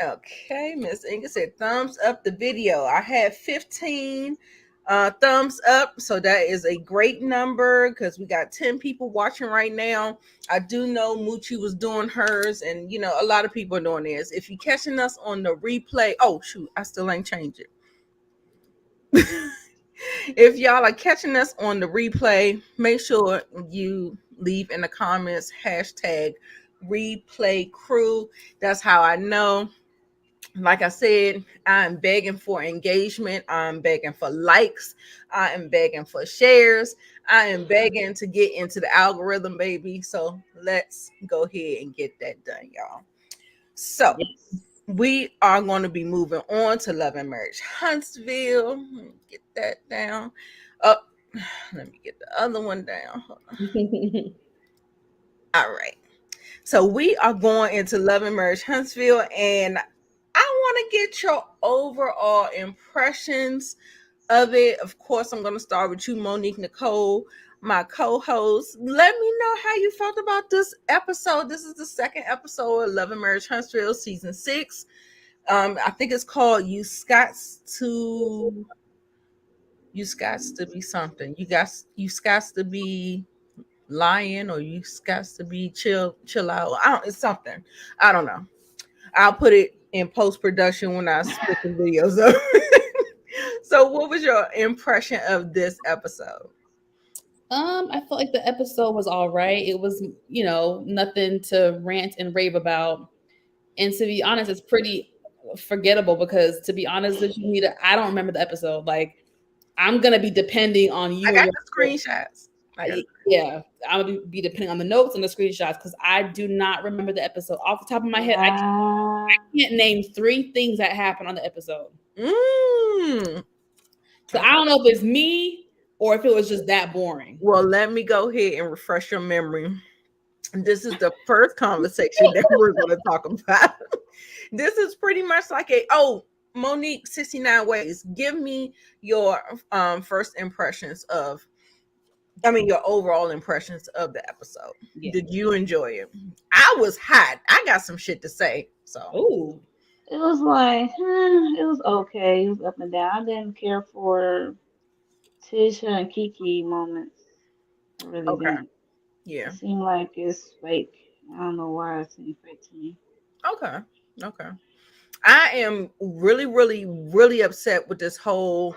Okay, Miss Inga said thumbs up the video. I had 15 thumbs up, so that is a great number because we got 10 people watching right now. I do know Moochie was doing hers, and a lot of people are doing theirs. If you're catching us on the replay, oh shoot, I still ain't changed it. If y'all are catching us on the replay, make sure you leave in the comments hashtag replay crew. That's how I know. Like I said, I'm begging for engagement. I'm begging for likes. I am begging for shares. I am begging to get into the algorithm, baby. So let's go ahead and get that done, y'all. So we are going to be moving on to Love and Marriage Huntsville. Let me get that down. Let me get the other one down. All right. So we are going into Love and Marriage Huntsville, and I want to get your overall impressions of it. Of course, I'm going to start with you, Monique Nicole, my co-host. Let me know how you felt about this episode. This is the second episode of Love and Marriage Huntsville, season 6. I think it's called You Scots to Be something. You Scots to be lying, or you Scots to be chill out. It's something. I don't know. I'll put it in post-production when I split the videos up. So what was your impression of this episode? I felt like the episode was all right. It was, nothing to rant and rave about. And to be honest, it's pretty forgettable because, to be honest with you, Nita, I don't remember the episode. Like, I'm going to be depending on you. I got the screenshots. Yeah, I'm going to be depending on the notes and the screenshots because I do not remember the episode. Off the top of my head, I can't name 3 things that happened on the episode. So I don't know if it's me or if it was just that boring. Well, let me go ahead and refresh your memory. This is the first conversation that we're going to talk about. This is pretty much like Monique 69 Ways, give me your first impressions of, your overall impressions of the episode. Yeah. Did you enjoy it? I was hot. I got some shit to say. So, Oh, It was like, it was okay. It was up and down. I didn't care for Tisha and Kiki moments. I really okay. didn't. Yeah. It seemed like it's fake. I don't know why it seemed fake to me. Okay. Okay. I am really, really, really upset with this whole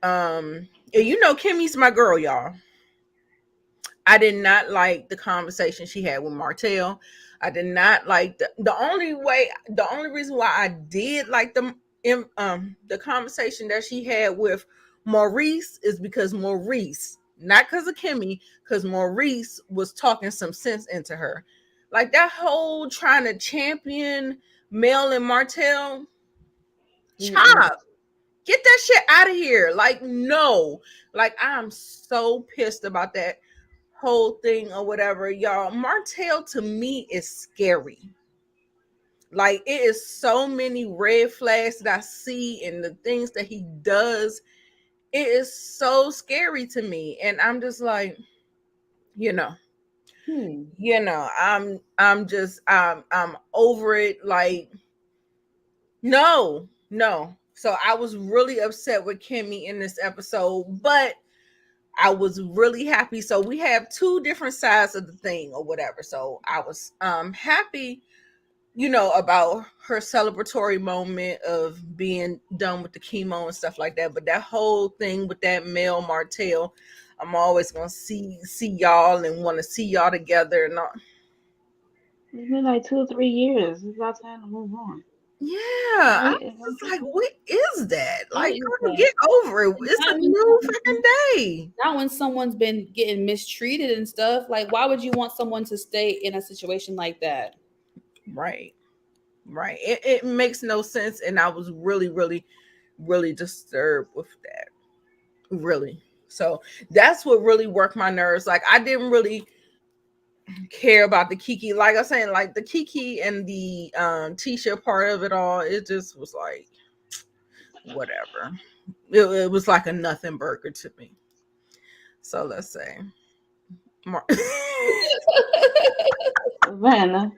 and Kimmy's my girl, y'all. I did not like the conversation she had with Martell. I did not like the only reason why I did like the conversation that she had with Maurice is because Maurice, not because of Kimmy, because Maurice was talking some sense into her. Like that whole trying to champion Mel and Martell, chop. Get that shit out of here. Like, no. Like, I'm so pissed about that whole thing or whatever. Y'all, Martell to me is scary. Like, it is so many red flags that I see and the things that he does. It is so scary to me. And I'm just like, I'm over it. Like, no. So I was really upset with Kimmy in this episode, but I was really happy. So we have two different sides of the thing or whatever. So I was happy, about her celebratory moment of being done with the chemo and stuff like that. But that whole thing with that Mel Martell, I'm always gonna see y'all and want to see y'all together and all. It's been like 2 or 3 years. It's about time to move on. Yeah, I Right? was just like, what is that? Like, is girl, that? get over it. It's a new freaking day. Not when someone's been getting mistreated and stuff. Like, why would you want someone to stay in a situation like that? Right. It makes no sense, and I was really, really, really disturbed with that. Really. So that's what really worked my nerves. Like, I didn't really care about the Kiki. Like I was saying, like the Kiki and the Tisha part of it all, it just was like whatever. It was like a nothing burger to me. So let's say Savannah.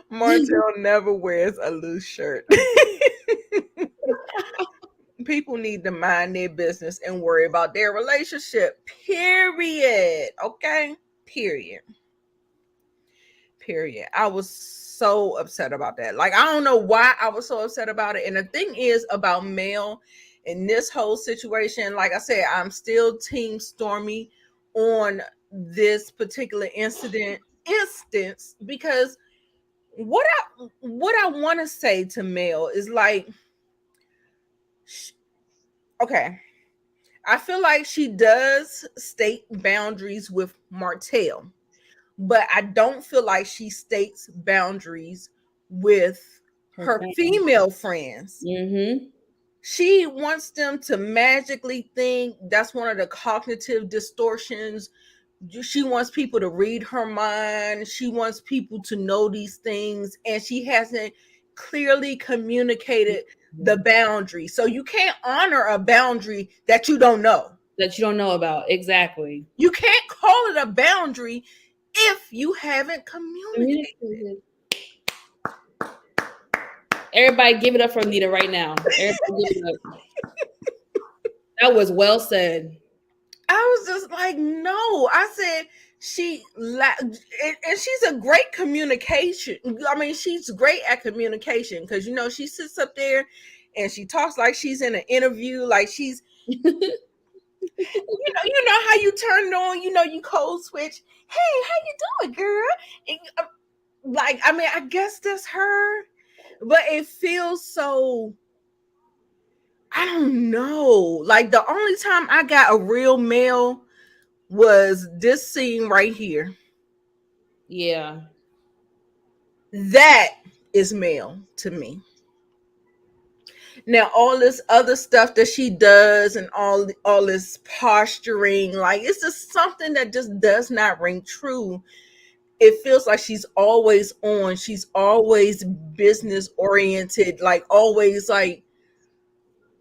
Martell never wears a loose shirt. People need to mind their business and worry about their relationship. Period. Okay? Period. I was so upset about that. Like, I don't know why I was so upset about it. And the thing is about Mel in this whole situation, like I said, I'm still Team Stormy on this particular instance because what I want to say to Mel is like, okay, I feel like she does state boundaries with Martell, but I don't feel like she states boundaries with her female friends. Mm-hmm. She wants them to magically think. That's one of the cognitive distortions. She wants people to read her mind. She wants people to know these things, and she hasn't clearly communicated the boundary. So you can't honor a boundary that you don't know. That you don't know about. Exactly. You can't call it a boundary if you haven't communicated. Everybody give it up for Anita right now. Everybody give it up. That was well said. I was just like, no. I said and she's a great communication. I mean, she's great at communication because she sits up there and she talks like she's in an interview, like she's you know how you turn it on, you code switch. Hey, how you doing, girl? And, like, I mean, I guess that's her, but it feels so, I don't know. Like, the only time I got a real Mel was this scene right here. Yeah. That is Mel to me. Now, all this other stuff that she does and all this posturing, like, it's just something that just does not ring true. it feels like she's always on. She's always business oriented, like always like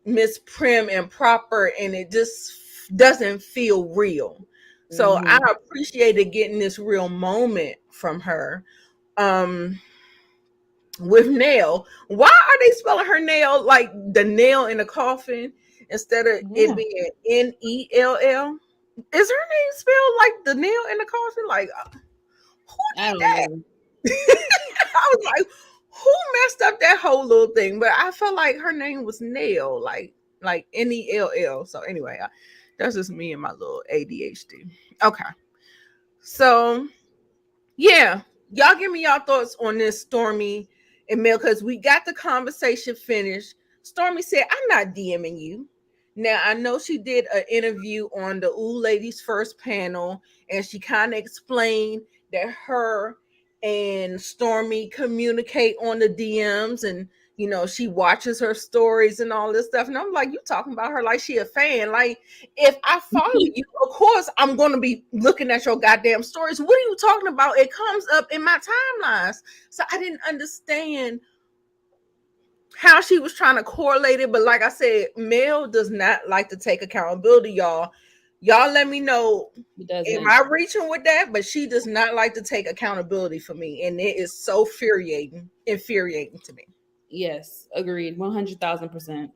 Miss Prim and proper, and it just doesn't feel real. So I Mhm. appreciated getting this real moment from her. Um, with Nail. Why are they spelling her nail like the nail in the coffin instead of it Yeah. being Nell? Is her name spelled like the nail in the coffin? Like who I did don't that? know. I was like, who messed up that whole little thing? But I felt like her name was Nail, like Nell. So anyway, that's just me and my little ADHD. Okay, so yeah, y'all give me y'all thoughts on this Stormy and Mel because we got the conversation finished. Stormy said, "I'm not DMing you." Now I know she did an interview on the Ooh Ladies First panel, and she kind of explained that her and Stormy communicate on the DMs, and she watches her stories and all this stuff. And I'm like, you talking about her like she a fan? Like, if I follow you, of course I'm gonna be looking at your goddamn stories. What are you talking about? It comes up in my timelines. So I didn't understand how she was trying to correlate it. But like I said, Mel does not like to take accountability, y'all. Y'all let me know. He Am doesn't. I reaching with that? But she does not like to take accountability for me. And it is so infuriating to me. Yes, agreed. 100,000%.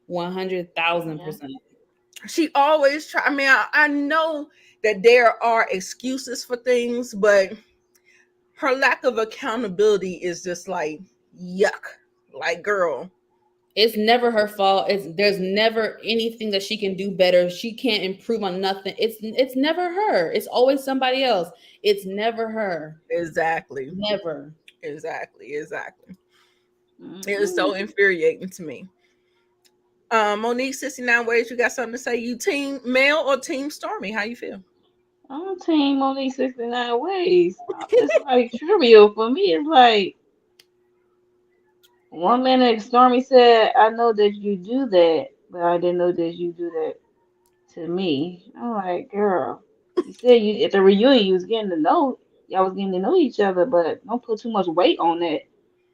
Yeah. 100,000%. She always try. I mean, I know that there are excuses for things, but her lack of accountability is just like yuck. Like, girl, It's never her fault. There's never anything that she can do better. She can't improve on nothing. It's never her. It's always somebody else. It's never her. exactly, Never. exactly. It was Mhm. so infuriating to me. Monique, 69 Ways, you got something to say? You team Mel or team Stormy? How you feel? I'm team on these 69 ways. It's like trivial for me. It's like one minute Stormy said, I know that you do that, but I didn't know that you do that to me. I'm like, girl, you said you at the reunion you was getting to know y'all was getting to know each other, but don't put too much weight on that.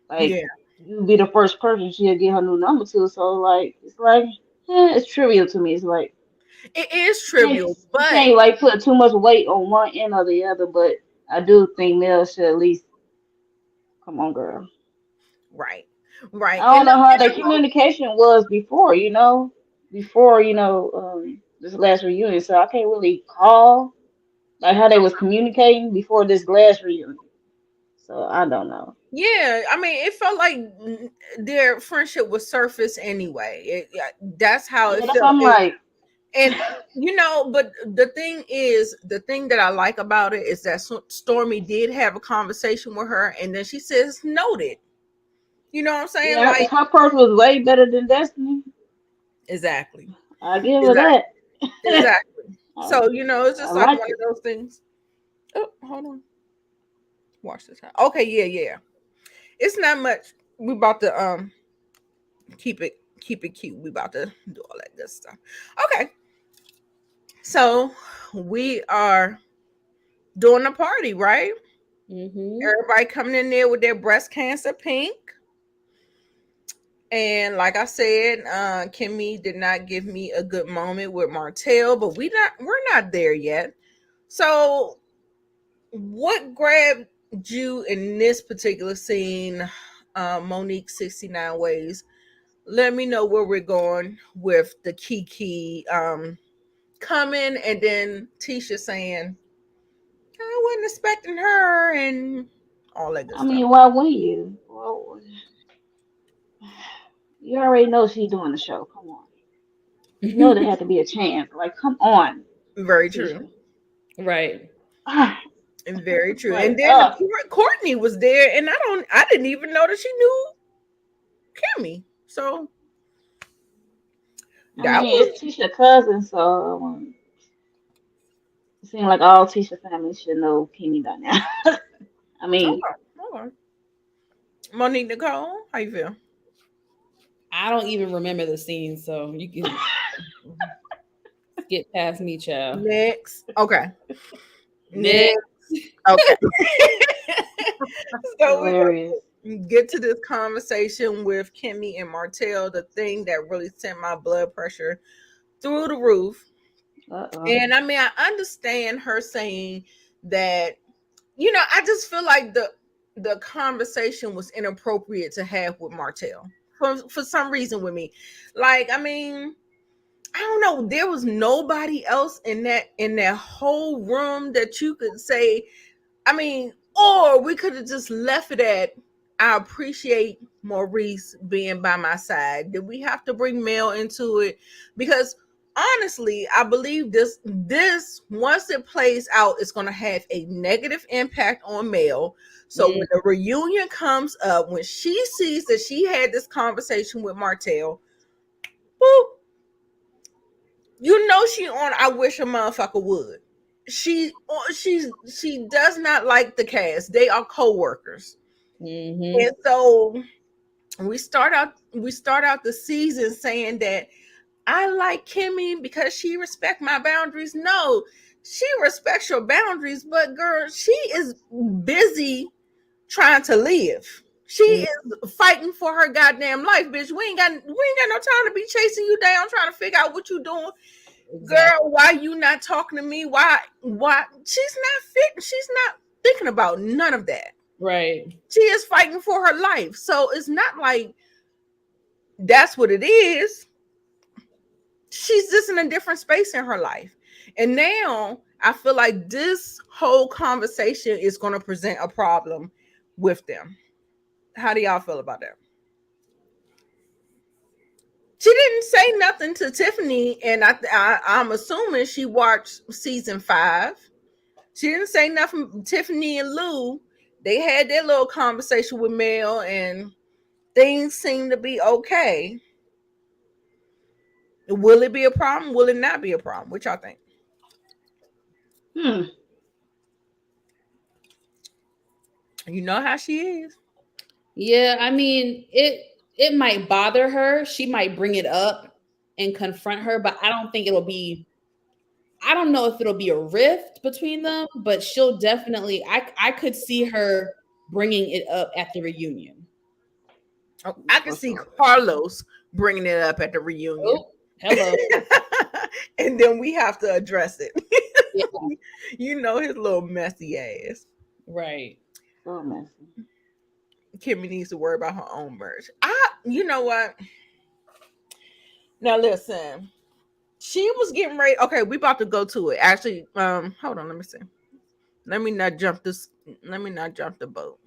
Like Yeah, you be the first person she'll get her new number to. So like it's like it's trivial to me. It's like it is can't trivial, you but can't like put too much weight on one end or the other, but I do think Mel should at least come on, girl. right, right. I don't And know how the communication was before, before, this last reunion. So I can't really call like how they was communicating before this last reunion. So I don't know. yeah, I mean, it felt like their friendship was surface anyway. Yeah, that's how it Yeah, that's felt. what I'm like. And but the thing that I like about it is that Stormy did have a conversation with her, and then she says, "Noted." You know what I'm saying? Yeah, Like, her person was way better than Destiny. exactly, I give her exactly, that. exactly. I, So it's I just like liked one of it. those things. Oh, hold on. Watch this out. Okay, yeah. It's not much. We about to keep it cute. We about to do all that good stuff. Okay, so we are doing a party, right? Mm-hmm. Everybody coming in there with their breast cancer pink. And like I said, Kimmy did not give me a good moment with Martell, but we're not there yet. So what grabbed you in this particular scene, Monique 69 Ways? Let me know where we're going with the Kiki coming, and then Tisha saying, I wasn't expecting her, and all that good I stuff. mean, why wouldn't you? Well, you already know she's doing the show. Come on. You know there had to be a chance. Like, come on, Very true. Tisha. Right. And very It's true. like, And then Courtney was there, and I didn't even know that she knew Kimmy. So I that mean, was it's Tisha cousin, so it seems like all Tisha family should know Kenny by now. I mean, okay. Monique Nicole, how you feel? I don't even remember the scene, so you can skip past me, child. Next. Okay. Next. Next. Okay. So we're Hilarious. gonna get to this conversation with Kimmy and Martell, the thing that really sent my blood pressure through the roof. Uh-oh. And I mean, I understand her saying that, I just feel like the conversation was inappropriate to have with Martell for some reason with me. Like, I mean, I don't know. There was nobody else in that whole room that you could say. I mean, or we could have just left it at, I appreciate Maurice being by my side. Did we have to bring Mel into it? Because honestly, I believe this once it plays out, it's gonna have a negative impact on Mel. So when the reunion comes up, when she sees that she had this conversation with Martell, boop, she on I wish a motherfucker would. She does not like the cast. They are co-workers. And so we start out the season saying that I like Kimmy because she respects my boundaries. No, she respects your boundaries, but girl, she is busy trying to live. She is fighting for her goddamn life, bitch. We ain't got no time to be chasing you down, trying to figure out what you doing. Exactly. Girl, why you not talking to me? Why she's not fit? She's not thinking about none of that. Right. She is fighting for her life. So it's not like that's what it is. She's just in a different space in her life. And now I feel like this whole conversation is going to present a problem with them. How do y'all feel about that? She didn't say nothing to Tiffany, and I'm assuming she watched season 5. She didn't say nothing. Tiffany and Lou, they had their little conversation with Mel, and things seem to be okay. Will it be a problem? Will it not be a problem? What y'all think? You know how she is. Yeah, I mean, it might bother her. She might bring it up and confront her, but I don't think I don't know if it'll be a rift between them, but she'll definitely I could see her bringing it up at the reunion. Oh, I can see Carlos bringing it up at the reunion. Oh, hello. And then we have to address it. Yeah. His little messy ass. Right. So messy. Kimmy needs to worry about her own merch. You know what? Now listen, she was getting ready. Okay, we about to go to it. Actually, hold on, let me see. Let me not jump the boat.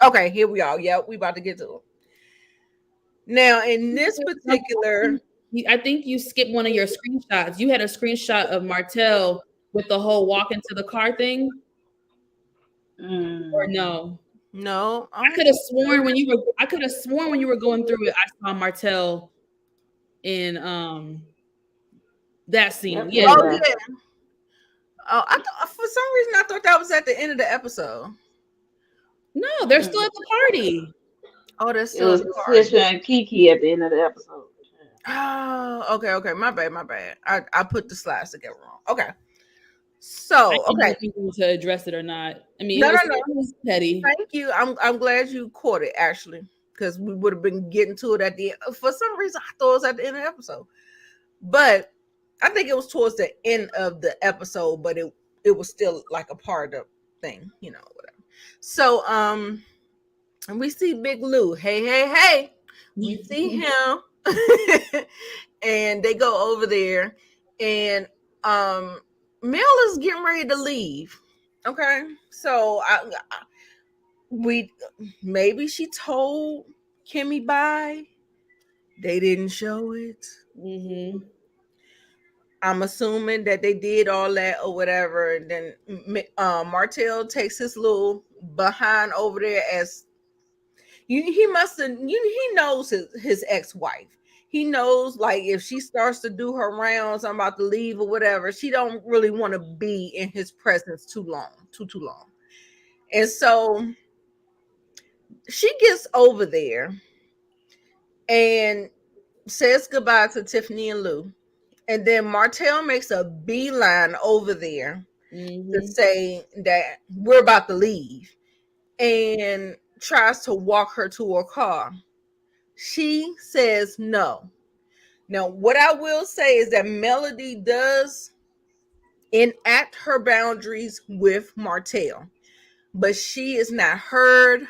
Okay, here we are. Yep, we about to get to it. Now, in this particular, I think you skipped one of your screenshots. You had a screenshot of Martell with the whole walk into the car thing. Or no? No, I could have sworn when you were going through it, I saw Martell in that scene. Yep. Yeah. Oh yeah. Oh, I thought for some reason I thought that was at the end of the episode. No, they're still at the party. Oh, that's It was Trisha and Kiki at the end of the episode. Oh, okay. My bad. I put the slides together wrong. Okay. So, okay. To address it or not. I mean, No. it was petty. Thank you. I'm glad you caught it actually, because we would have been getting to it at the end. For some reason, I thought it was at the end of the episode, but I think it was towards the end of the episode. But it was still like a part of the thing, whatever. So, and we see Big Lou. Hey. We see him, and they go over there, and Mel is getting ready to leave. Okay, so maybe she told Kimmy bye. They didn't show it. I'm assuming that they did all that or whatever. And then Martell takes his little behind over there as he must have. He knows his ex-wife. He knows, like, if she starts to do her rounds, I'm about to leave or whatever, she don't really want to be in his presence too long. And so she gets over there and says goodbye to Tiffany and Lou. And then Martell makes a beeline over there to Mhm. say that we're about to leave, and tries to walk her to her car. She says no. Now, what I will say is that Melody does enact her boundaries with Martell, but she is not heard,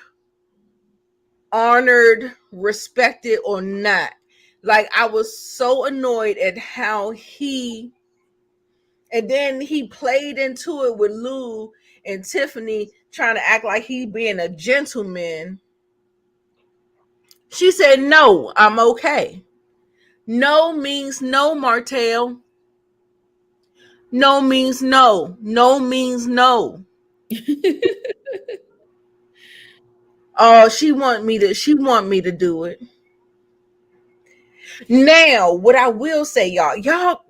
honored, respected, or not. Like, I was so annoyed at how and then he played into it with Lou and Tiffany trying to act like he being a gentleman. She said, no, I'm okay. No means no, Martell. No means no. No means no. Oh, she want me to do it. Now, what I will say, y'all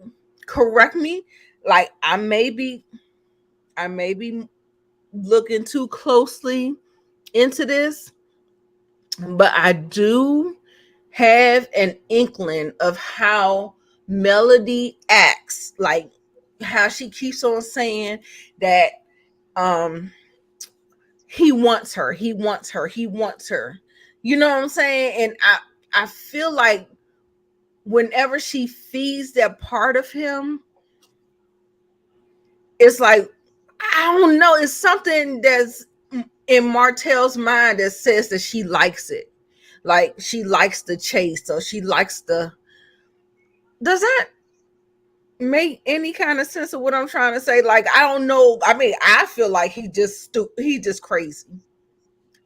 correct me. Like, I may be looking too closely into this, but I do have an inkling of how Melody acts, like how she keeps on saying that um he wants her, he wants her, he wants her. You know what I'm saying? And I feel like whenever she feeds that part of him, it's like, I don't know, it's something that's in Martell's mind that says that she likes it. Like, she likes the chase, or she likes the does that make any kind of sense of what I'm trying to say? Like, I don't know. I mean, I feel like he just crazy.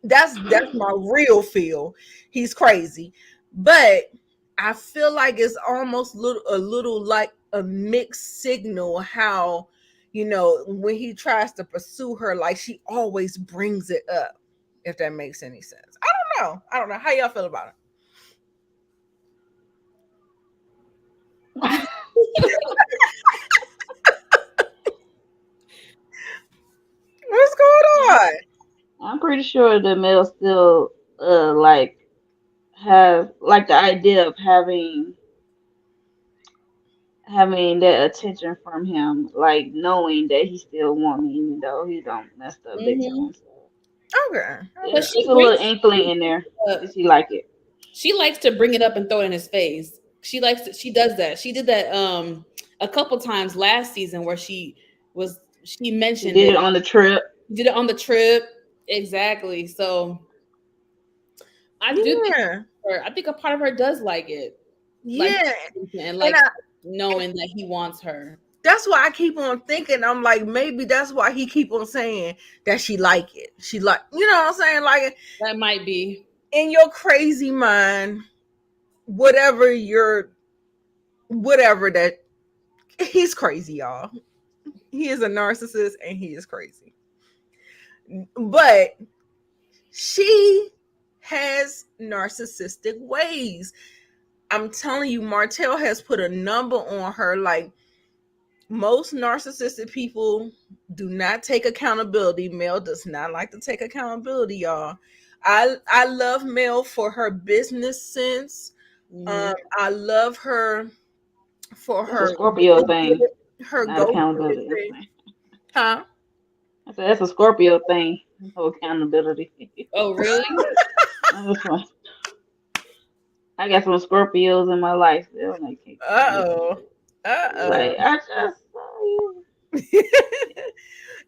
That's my real feel. He's crazy. But I feel like it's almost a little like a mixed signal how, when he tries to pursue her, like she always brings it up, if that makes any sense. I don't know. How y'all feel about it? What's going on? I'm pretty sure the male still like have like the idea of having that attention from him, like knowing that he still want me even though he don't messed up big Mhm. time. So Okay. But Okay. it's a little inkling in there. Does he like it? she likes to bring it up and throw it in his face. She does that. She did that a couple times last season where she She mentioned did it. it on the trip. Did it on the trip. Exactly. So I do think Yeah. I think a part of her does like it. Like, Yeah. and And like knowing that he wants her. that's why I keep on thinking. I'm like, maybe that's why he keep on saying that she like it. She like, you know what I'm saying? Like, That might be. in your crazy mind, whatever whatever that, he's crazy, y'all. He is a narcissist and he is crazy. But she has narcissistic ways. I'm telling you, Martell has put a number on her. Like, most narcissistic people do not take accountability. Mel does not like to take accountability, y'all. I love Mel for her business sense. Mhm. I love her for That's a her Scorpio thing, not go accountability. thing. Huh? I said that's a Scorpio thing. No accountability. Oh, really? That's fine. I got some Scorpios in my life. They don't like take Uh-oh. accountability. They're Uh-oh. like, I just saw you.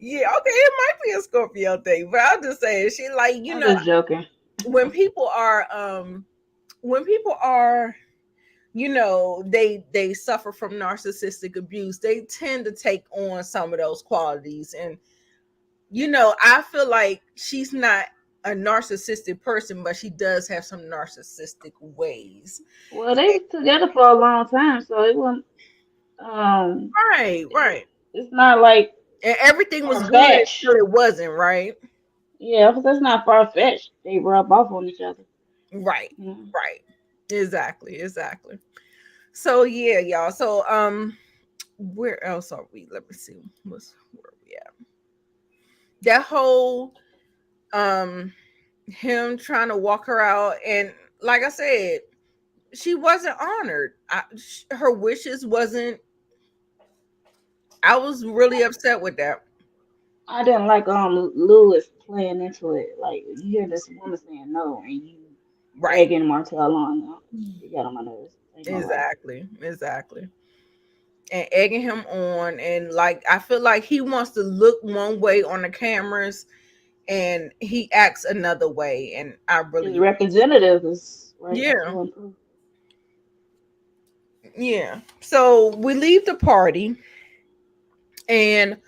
Yeah, okay, it might be a Scorpio thing, but I'm just saying, she like, I'm just joking. when people are when people are, they suffer from narcissistic abuse, they tend to take on some of those qualities. And I feel like she's not a narcissistic person, but she does have some narcissistic ways. Well, they together for a long time, so it wasn't. Right, right. It's not like And everything was far good fetched. until it wasn't, right? Yeah, 'cause that's not far fetched. They rub off on each other. Right, Yeah. right. Exactly, exactly. So yeah, y'all. So where else are we? Let me see. Where are we at? That whole him trying to walk her out, and like I said, she wasn't honored. Her wishes wasn't. I was really upset with that. I didn't like Lewis playing into it. Like you hear this woman saying no, and you Right. egging Martell on. It got on my nerves. Ain't gonna lie. Exactly. And egging him on, and like I feel like he wants to look one way on the cameras and he acts another way, and I His really, representative is right yeah, through and through. yeah. So we leave the party, and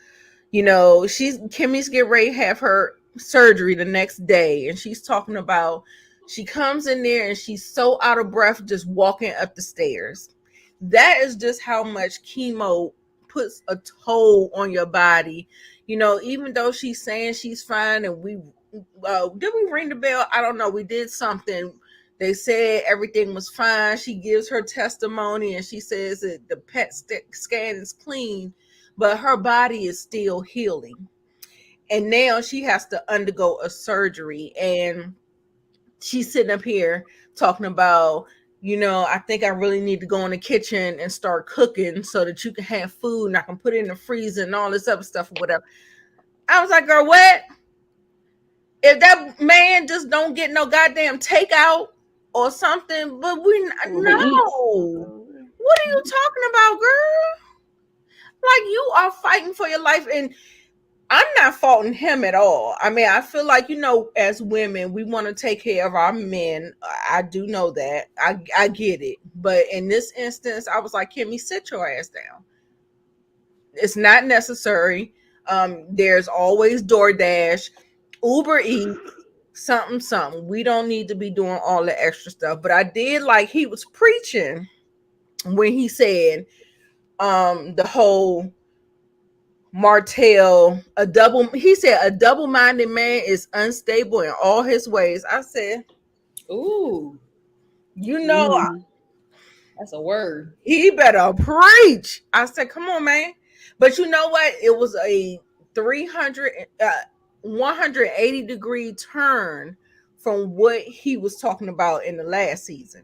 she's Kimmy's get ready to have her surgery the next day, and she's talking about she comes in there and she's so out of breath just walking up the stairs. That is just how much chemo puts a toll on your body. Even though she's saying she's fine, and we did we ring the bell? I don't know. We did something. They said everything was fine. She gives her testimony and she says that the scan is clean, but her body is still healing. And now she has to undergo a surgery. And she's sitting up here talking about, I think I really need to go in the kitchen and start cooking so that you can have food and I can put it in the freezer and all this other stuff or whatever. I was like, girl, what? If that man just don't get no goddamn takeout or something, but Uber Eats. no. What are you talking about, girl? Like, you are fighting for your life, and I'm not faulting him at all. I mean, I feel like, as women, we want to take care of our men. I do know that. I get it. But in this instance, I was like, Kimmy, sit your ass down. It's not necessary. There's always DoorDash, Uber Eats, something. We don't need to be doing all the extra stuff. But I did like he was preaching when he said the whole Martell, he said a double-minded man is unstable in all his ways. I said, Ooh, Mm. that's a word. he better preach. I said, come on, man. But you know what? It was a 180-degree turn from what he was talking about in the last season.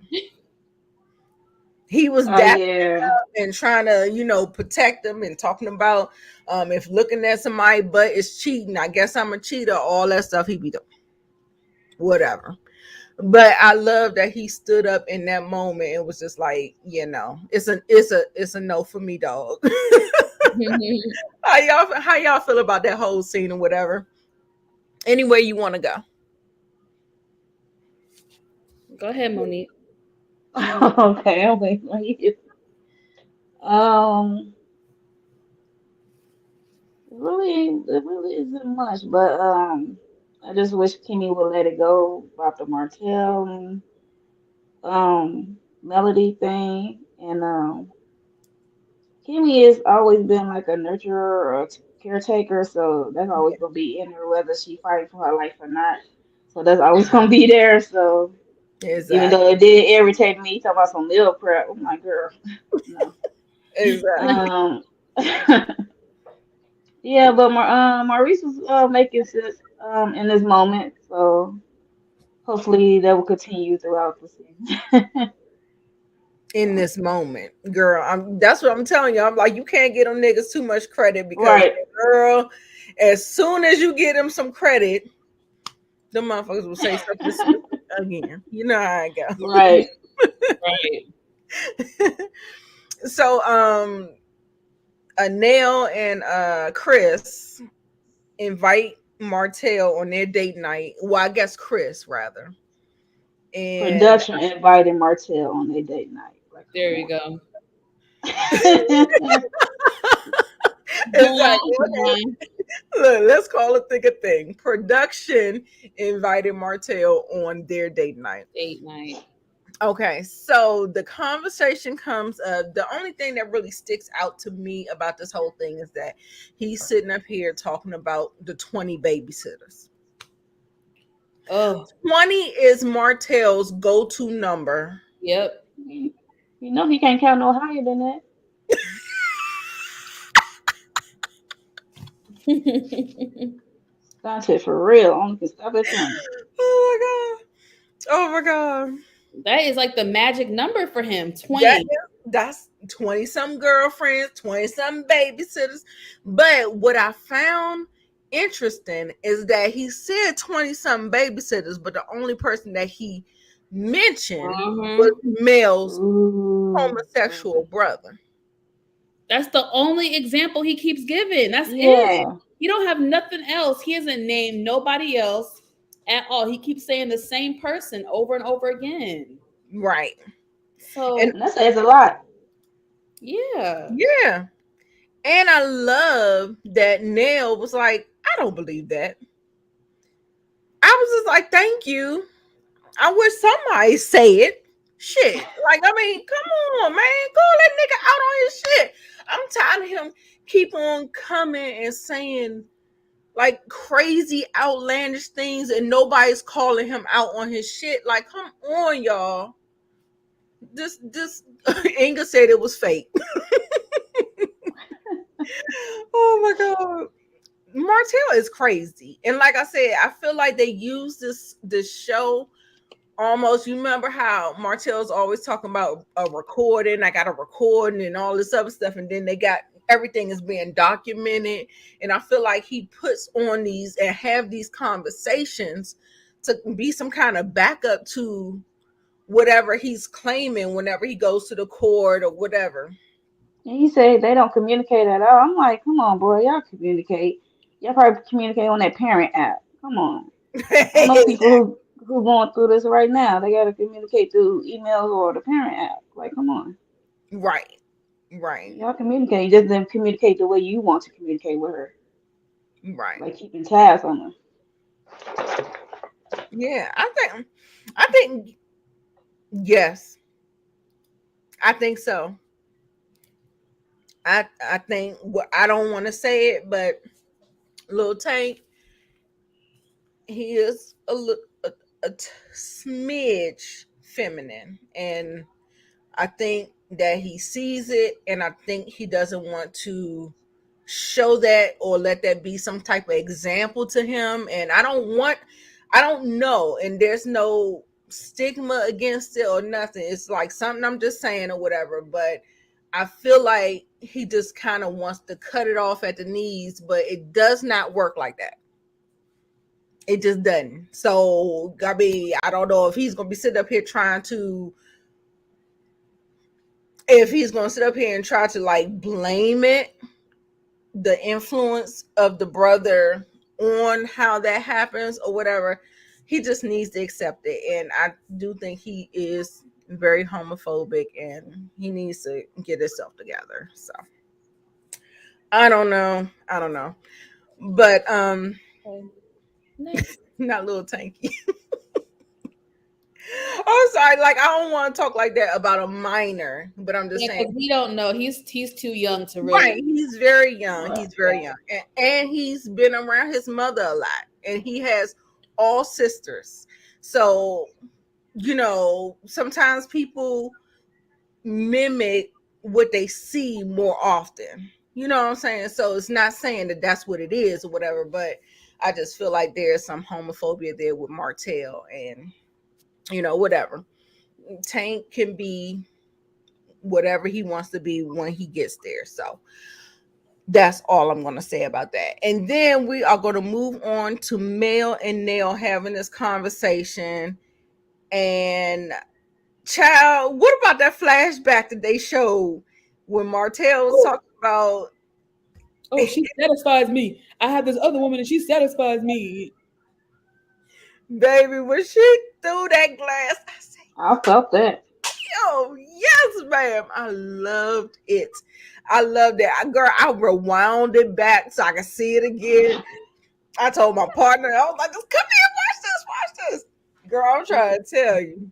He was Oh dapping yeah. up and trying to, protect them and talking about if looking at somebody butt is cheating, I guess I'm a cheater, all that stuff he be doing. Whatever. But I love that he stood up in that moment and was just like, it's a no for me, dog. How y'all feel about that whole scene or whatever? Anywhere you want to go. Go ahead, Monique. Okay, I'm waiting on you. Um, it really isn't much, but I just wish Kimmy would let it go about the Martell and Melody thing, and Kimmy has always been like a nurturer or a caretaker, so that's always gonna be in her whether she fighting for her life or not. So that's always gonna be there. So even though Exactly. it did irritate me, talk about some meal prep, I'm like, girl, no. Exactly. Um, yeah, but Maurice was making sense in this moment, so hopefully that will continue throughout the season. In So, this moment, girl, that's what I'm telling you. I'm like, you can't get them niggas too much credit because, right, girl, as soon as you get them some credit, the motherfuckers will say something stupid again. You know how I right. Right. go. So, Anel and Chris invite Martell on their date night. Well, I guess Chris rather. And Production invited Martell on their date night. Like, There come you on. go. Go exactly. on, go Okay. on. Look, let's call it thing a thing. Production invited Martell on their date night. Date night. Okay, so the conversation comes up. The only thing that really sticks out to me about this whole thing is that he's sitting up here talking about the 20 babysitters. Oh, 20 is Martell's go-to number. yep. You know he can't count no higher than that. Dante for real. Only can stop at 20. Oh my god. Oh my god. That is like the magic number for him. 20. That's 20 some girlfriends, 20 some babysitters. But what I found interesting is that he said 20 some babysitters, but the only person that he mentioned was Mel's homosexual brother. That's the only example he keeps giving. That's it. He don't have nothing else. He hasn't named nobody else at all. He keeps saying the same person over and over again. Right. So And that says a lot. Yeah. Yeah. And I love that Nell was like, I don't believe that. I was just like, thank you. I wish somebody say it. Shit. Like, I mean, come on, man. Go let nigga out on his shit. I'm tired of him keep on coming and saying like crazy outlandish things and nobody's calling him out on his shit. Like, come on, y'all. This Inga said it was fake. Oh my God. Martell is crazy. And like I said, I feel like they use this show almost. You remember how Martell's always talking about a recording, I got a recording and all this other stuff, and then they got everything is being documented. And I feel like he puts on these and have these conversations to be some kind of backup to whatever he's claiming whenever he goes to the court or whatever. And he said they don't communicate at all. I'm like, come on, boy, y'all communicate. Y'all probably communicate on that parent app. Come on. I know people who going through this right now. They got to communicate through emails or the parent app. Like, come on. Right. Y'all communicate. You just didn't communicate the way you want to communicate with her. Right. Like keeping tabs on her. Yeah, I think yes. I think so. I think I don't want to say it, but Lil Tank, he is a smidge feminine, and I think that he sees it, and I think he doesn't want to show that or let that be some type of example to him. And I don't know, and there's no stigma against it or nothing. It's like something I'm just saying or whatever, but I feel like he just kind of wants to cut it off at the knees, but it does not work like that. It just doesn't. So, I mean, I don't know if he's going to be sitting up here if he's going to sit up here and try to like blame it, the influence of the brother on how that happens or whatever. He just needs to accept it. And I do think he is very homophobic and he needs to get himself together. So I don't know. But not Little Tanky. Oh, sorry. Like, I don't want to talk like that about a minor, but I'm just saying. We don't know. He's too young to really. Right. He's very young. He's very young. And he's been around his mother a lot. And he has all sisters. So, you know, sometimes people mimic what they see more often. You know what I'm saying? So it's not saying that that's what it is or whatever, but I just feel like there's some homophobia there with Martell and, you know, whatever. Tank can be whatever he wants to be when he gets there. So that's all I'm going to say about that. And then we are going to move on to Mel and Nell having this conversation. And child, what about that flashback that they showed when Martell was talking about, oh, she satisfies me. I have this other woman and she satisfies me. Baby, when she threw that glass, I felt that. Yo, yes, ma'am. I loved it. I loved it. Girl, I rewound it back so I could see it again. I told my partner, I was like, come here, watch this. Girl, I'm trying to tell you.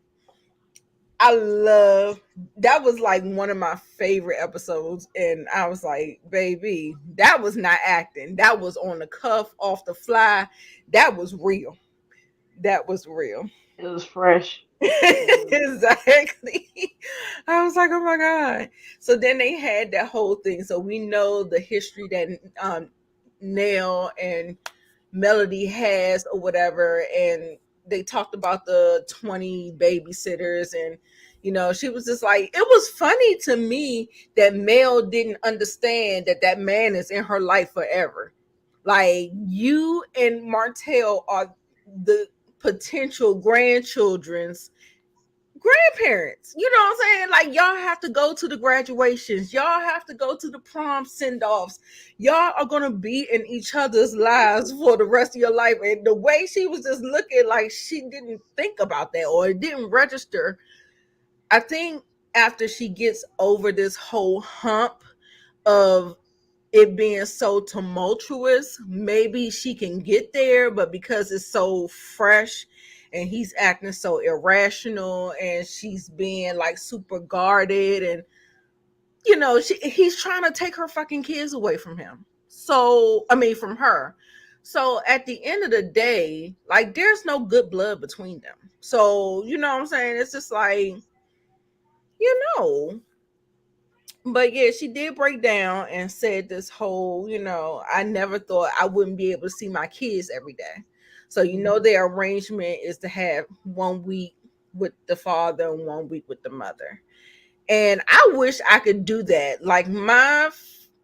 That was like one of my favorite episodes. And I was like, baby, that was not acting. That was on the cuff, off the fly. That was real. It was fresh. Exactly. I was like, oh my God. So then they had that whole thing. So we know the history that Nell and Melody has or whatever. And they talked about the 20 babysitters, and she was just like, it was funny to me that Mel didn't understand that man is in her life forever. Like, you and Martell are the potential grandchildren's grandparents. You know what I'm saying? Like, y'all have to go to the graduations, y'all have to go to the prom send-offs, y'all are gonna be in each other's lives for the rest of your life. And the way she was just looking, like she didn't think about that, or it didn't register. I think after she gets over this whole hump of it being so tumultuous, maybe she can get there, but because it's so fresh and he's acting so irrational and she's being like super guarded, and he's trying to take her fucking kids away from him. So, I mean, from her. So at the end of the day, like, there's no good blood between them. So, you know what I'm saying? It's just like, but yeah, she did break down and said this whole, I never thought I wouldn't be able to see my kids every day. So, their arrangement is to have 1 week with the father and 1 week with the mother. And I wish I could do that. Like, my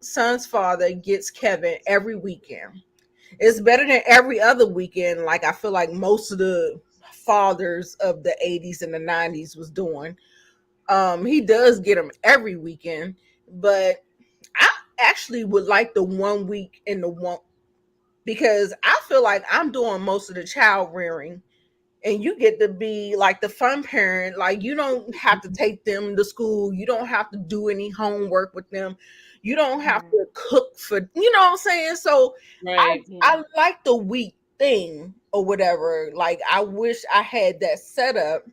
son's father gets Kevin every weekend. It's better than every other weekend. Like, I feel like most of the fathers of the 80s and the 90s was doing. He does get them every weekend, but I actually would like the 1 week in the one, because I feel like I'm doing most of the child rearing, and you get to be like the fun parent. Like, you don't have to take them to school, you don't have to do any homework with them, you don't have to cook for, you know what I'm saying? So Right. I like the week thing or whatever. Like, I wish I had that set up.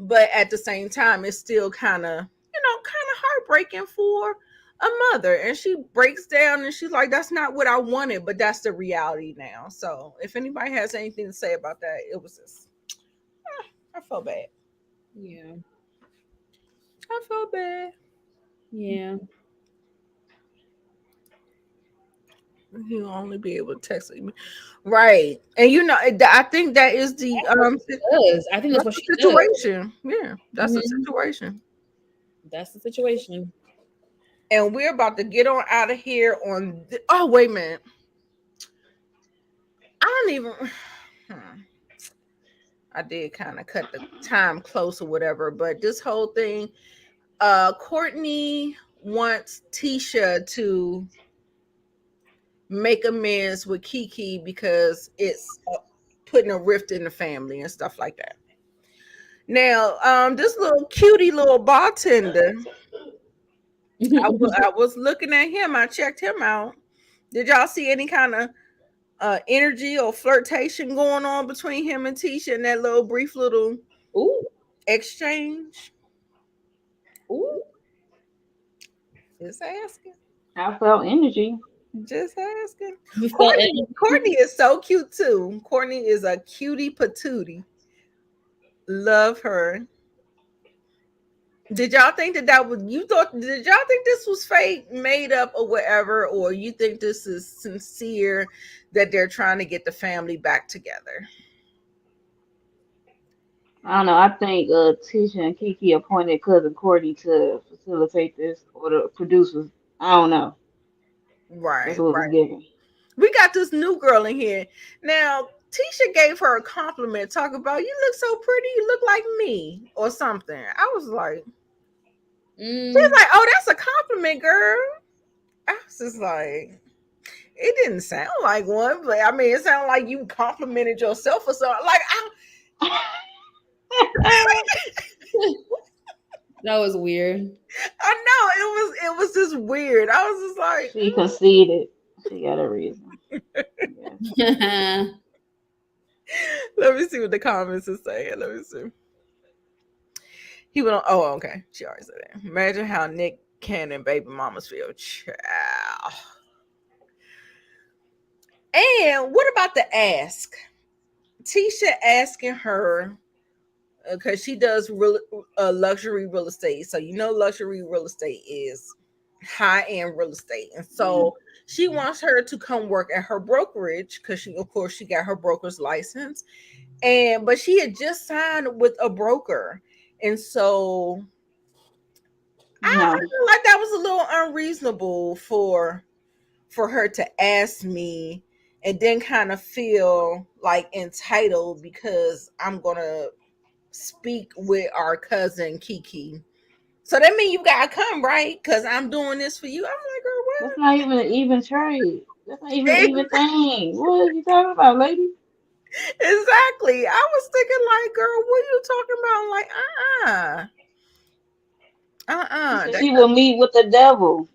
But at the same time, it's still kind of heartbreaking for a mother. And she breaks down and she's like, that's not what I wanted, but that's the reality now. So if anybody has anything to say about that, it was just, I felt bad. Yeah. I felt bad. Yeah. He'll only be able to text me. Right. And I think that is the I think that's what the she situation. Does. Yeah, that's the situation. That's the situation. And we're about to get on out of here on oh, wait a minute. I don't even I did kind of cut the time close or whatever, but this whole thing, Courtney wants Tisha to make amends with Kiki because it's putting a rift in the family and stuff like that. Now, this little cutie little bartender, I was looking at him. I checked him out. Did y'all see any kind of energy or flirtation going on between him and Tisha in that little brief little exchange? Ooh. Just asking. I felt energy. Just asking. You felt energy? Courtney is so cute too. Courtney is a cutie patootie. Love her. Did y'all think did y'all think this was fake, made up, or whatever, or you think this is sincere that they're trying to get the family back together? I don't know. I think Tisha and Kiki appointed cousin Courtney to facilitate this, or the producers. I don't know. Right. That's what was given. We got this new girl in here. Now, Tisha gave her a compliment, talking about, you look so pretty, you look like me, or something. I was like, she was like, oh, that's a compliment, girl. I was just like, it didn't sound like one, but I mean, it sounded like you complimented yourself or something. Like, that was weird. I know, it was just weird. I was just like, she conceded. She got a reason. Yeah. Let me see what the comments are saying. Let me see. He went on. Oh, okay. She already said that. Imagine how Nick Cannon baby mamas feel. Child. And what about the ask? Tisha asking her, because she does luxury real estate. So luxury real estate is high-end real estate. And so She wants her to come work at her brokerage because she, of course, she got her broker's license, but she had just signed with a broker, and so I No. feel like that was a little unreasonable for her to ask me and then kind of feel like entitled because I'm gonna speak with our cousin Kiki. So that means you gotta come, right? Because I'm doing this for you. I'm like, girl, That's not even an even trade. That's not even an what? even thing. What are you talking about, lady? Exactly. I was thinking, like, girl, what are you talking about? Like, She said That, she will meet with the devil.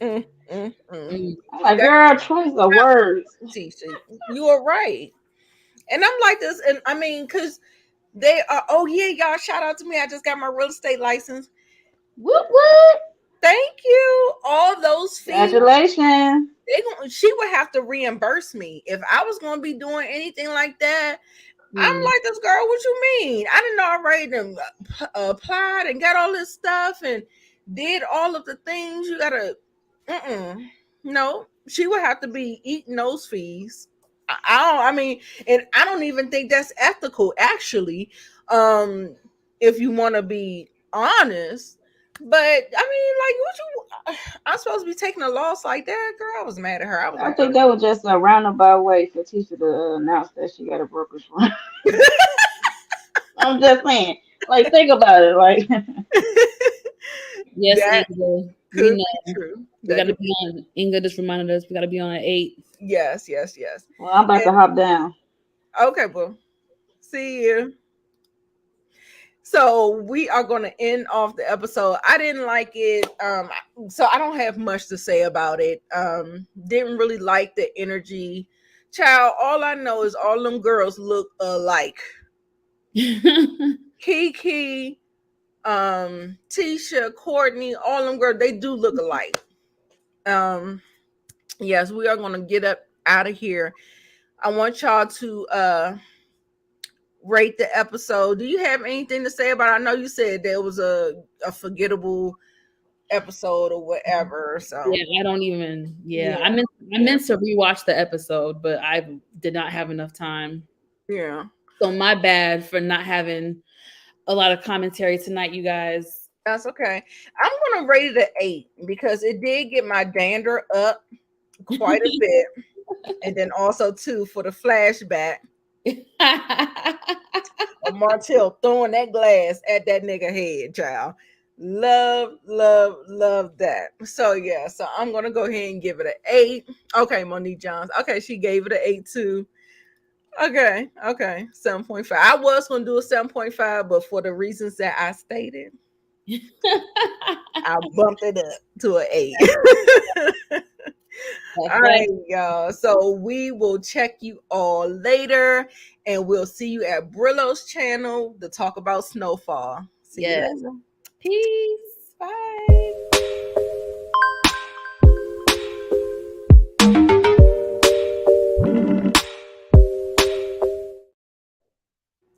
mm, mm. Mm. I'm like, That, girl, choice of words. Tisha, you are right. And I'm like this, and I mean, because they are, oh yeah, y'all, shout out to me. I just got my real estate license. What? Thank you. All those fees, Congratulations. she would have to reimburse me if I was going to be doing anything like that. I'm Mm. like, this girl, what you mean? I didn't already done applied and got all this stuff and did all of the things. You gotta, no, she would have to be eating those fees. I mean, and I don't even think that's ethical, actually. If you want to be honest, but I mean, like, what you? I'm supposed to be taking a loss like that, girl. I was mad at her. I was I like, think that was just a roundabout way for Tisha to announce that she got a broker's firm. I'm just saying. Like, think about it. Like, Yes, that Inga. We could know. be true. We That got to could, be on. Inga just reminded us we got to be on at 8. yes. well, I'm about to hop down. Okay, well, see you. So we are going to end off the episode. I didn't like it. So I don't have much to say about it. Didn't really like the energy. Child, all I know is all them girls look alike. Kiki, Tisha, Courtney, all them girls, they do look alike. Yes, we are going to get up out of here. I want y'all to rate the episode. Do you have anything to say about it? I know you said there was a forgettable episode or whatever. So Yeah, I don't even. Yeah, I meant to rewatch the episode, but I did not have enough time. Yeah. So my bad for not having a lot of commentary tonight, you guys. That's okay. I'm gonna rate it an 8 because it did get my dander up quite a bit, and then also too for the flashback of Martell throwing that glass at that nigga head, child. Love that. So yeah, so I'm gonna go ahead and give it an 8. Okay, Monique Johns. Okay, she gave it an 8 too. Okay, 7.5. I was gonna do a 7.5, but for the reasons that I stated, I bumped it up to an 8. All right, y'all. So we will check you all later, and we'll see you at Brillo's channel to talk about Snowfall. See you later. Peace. Bye.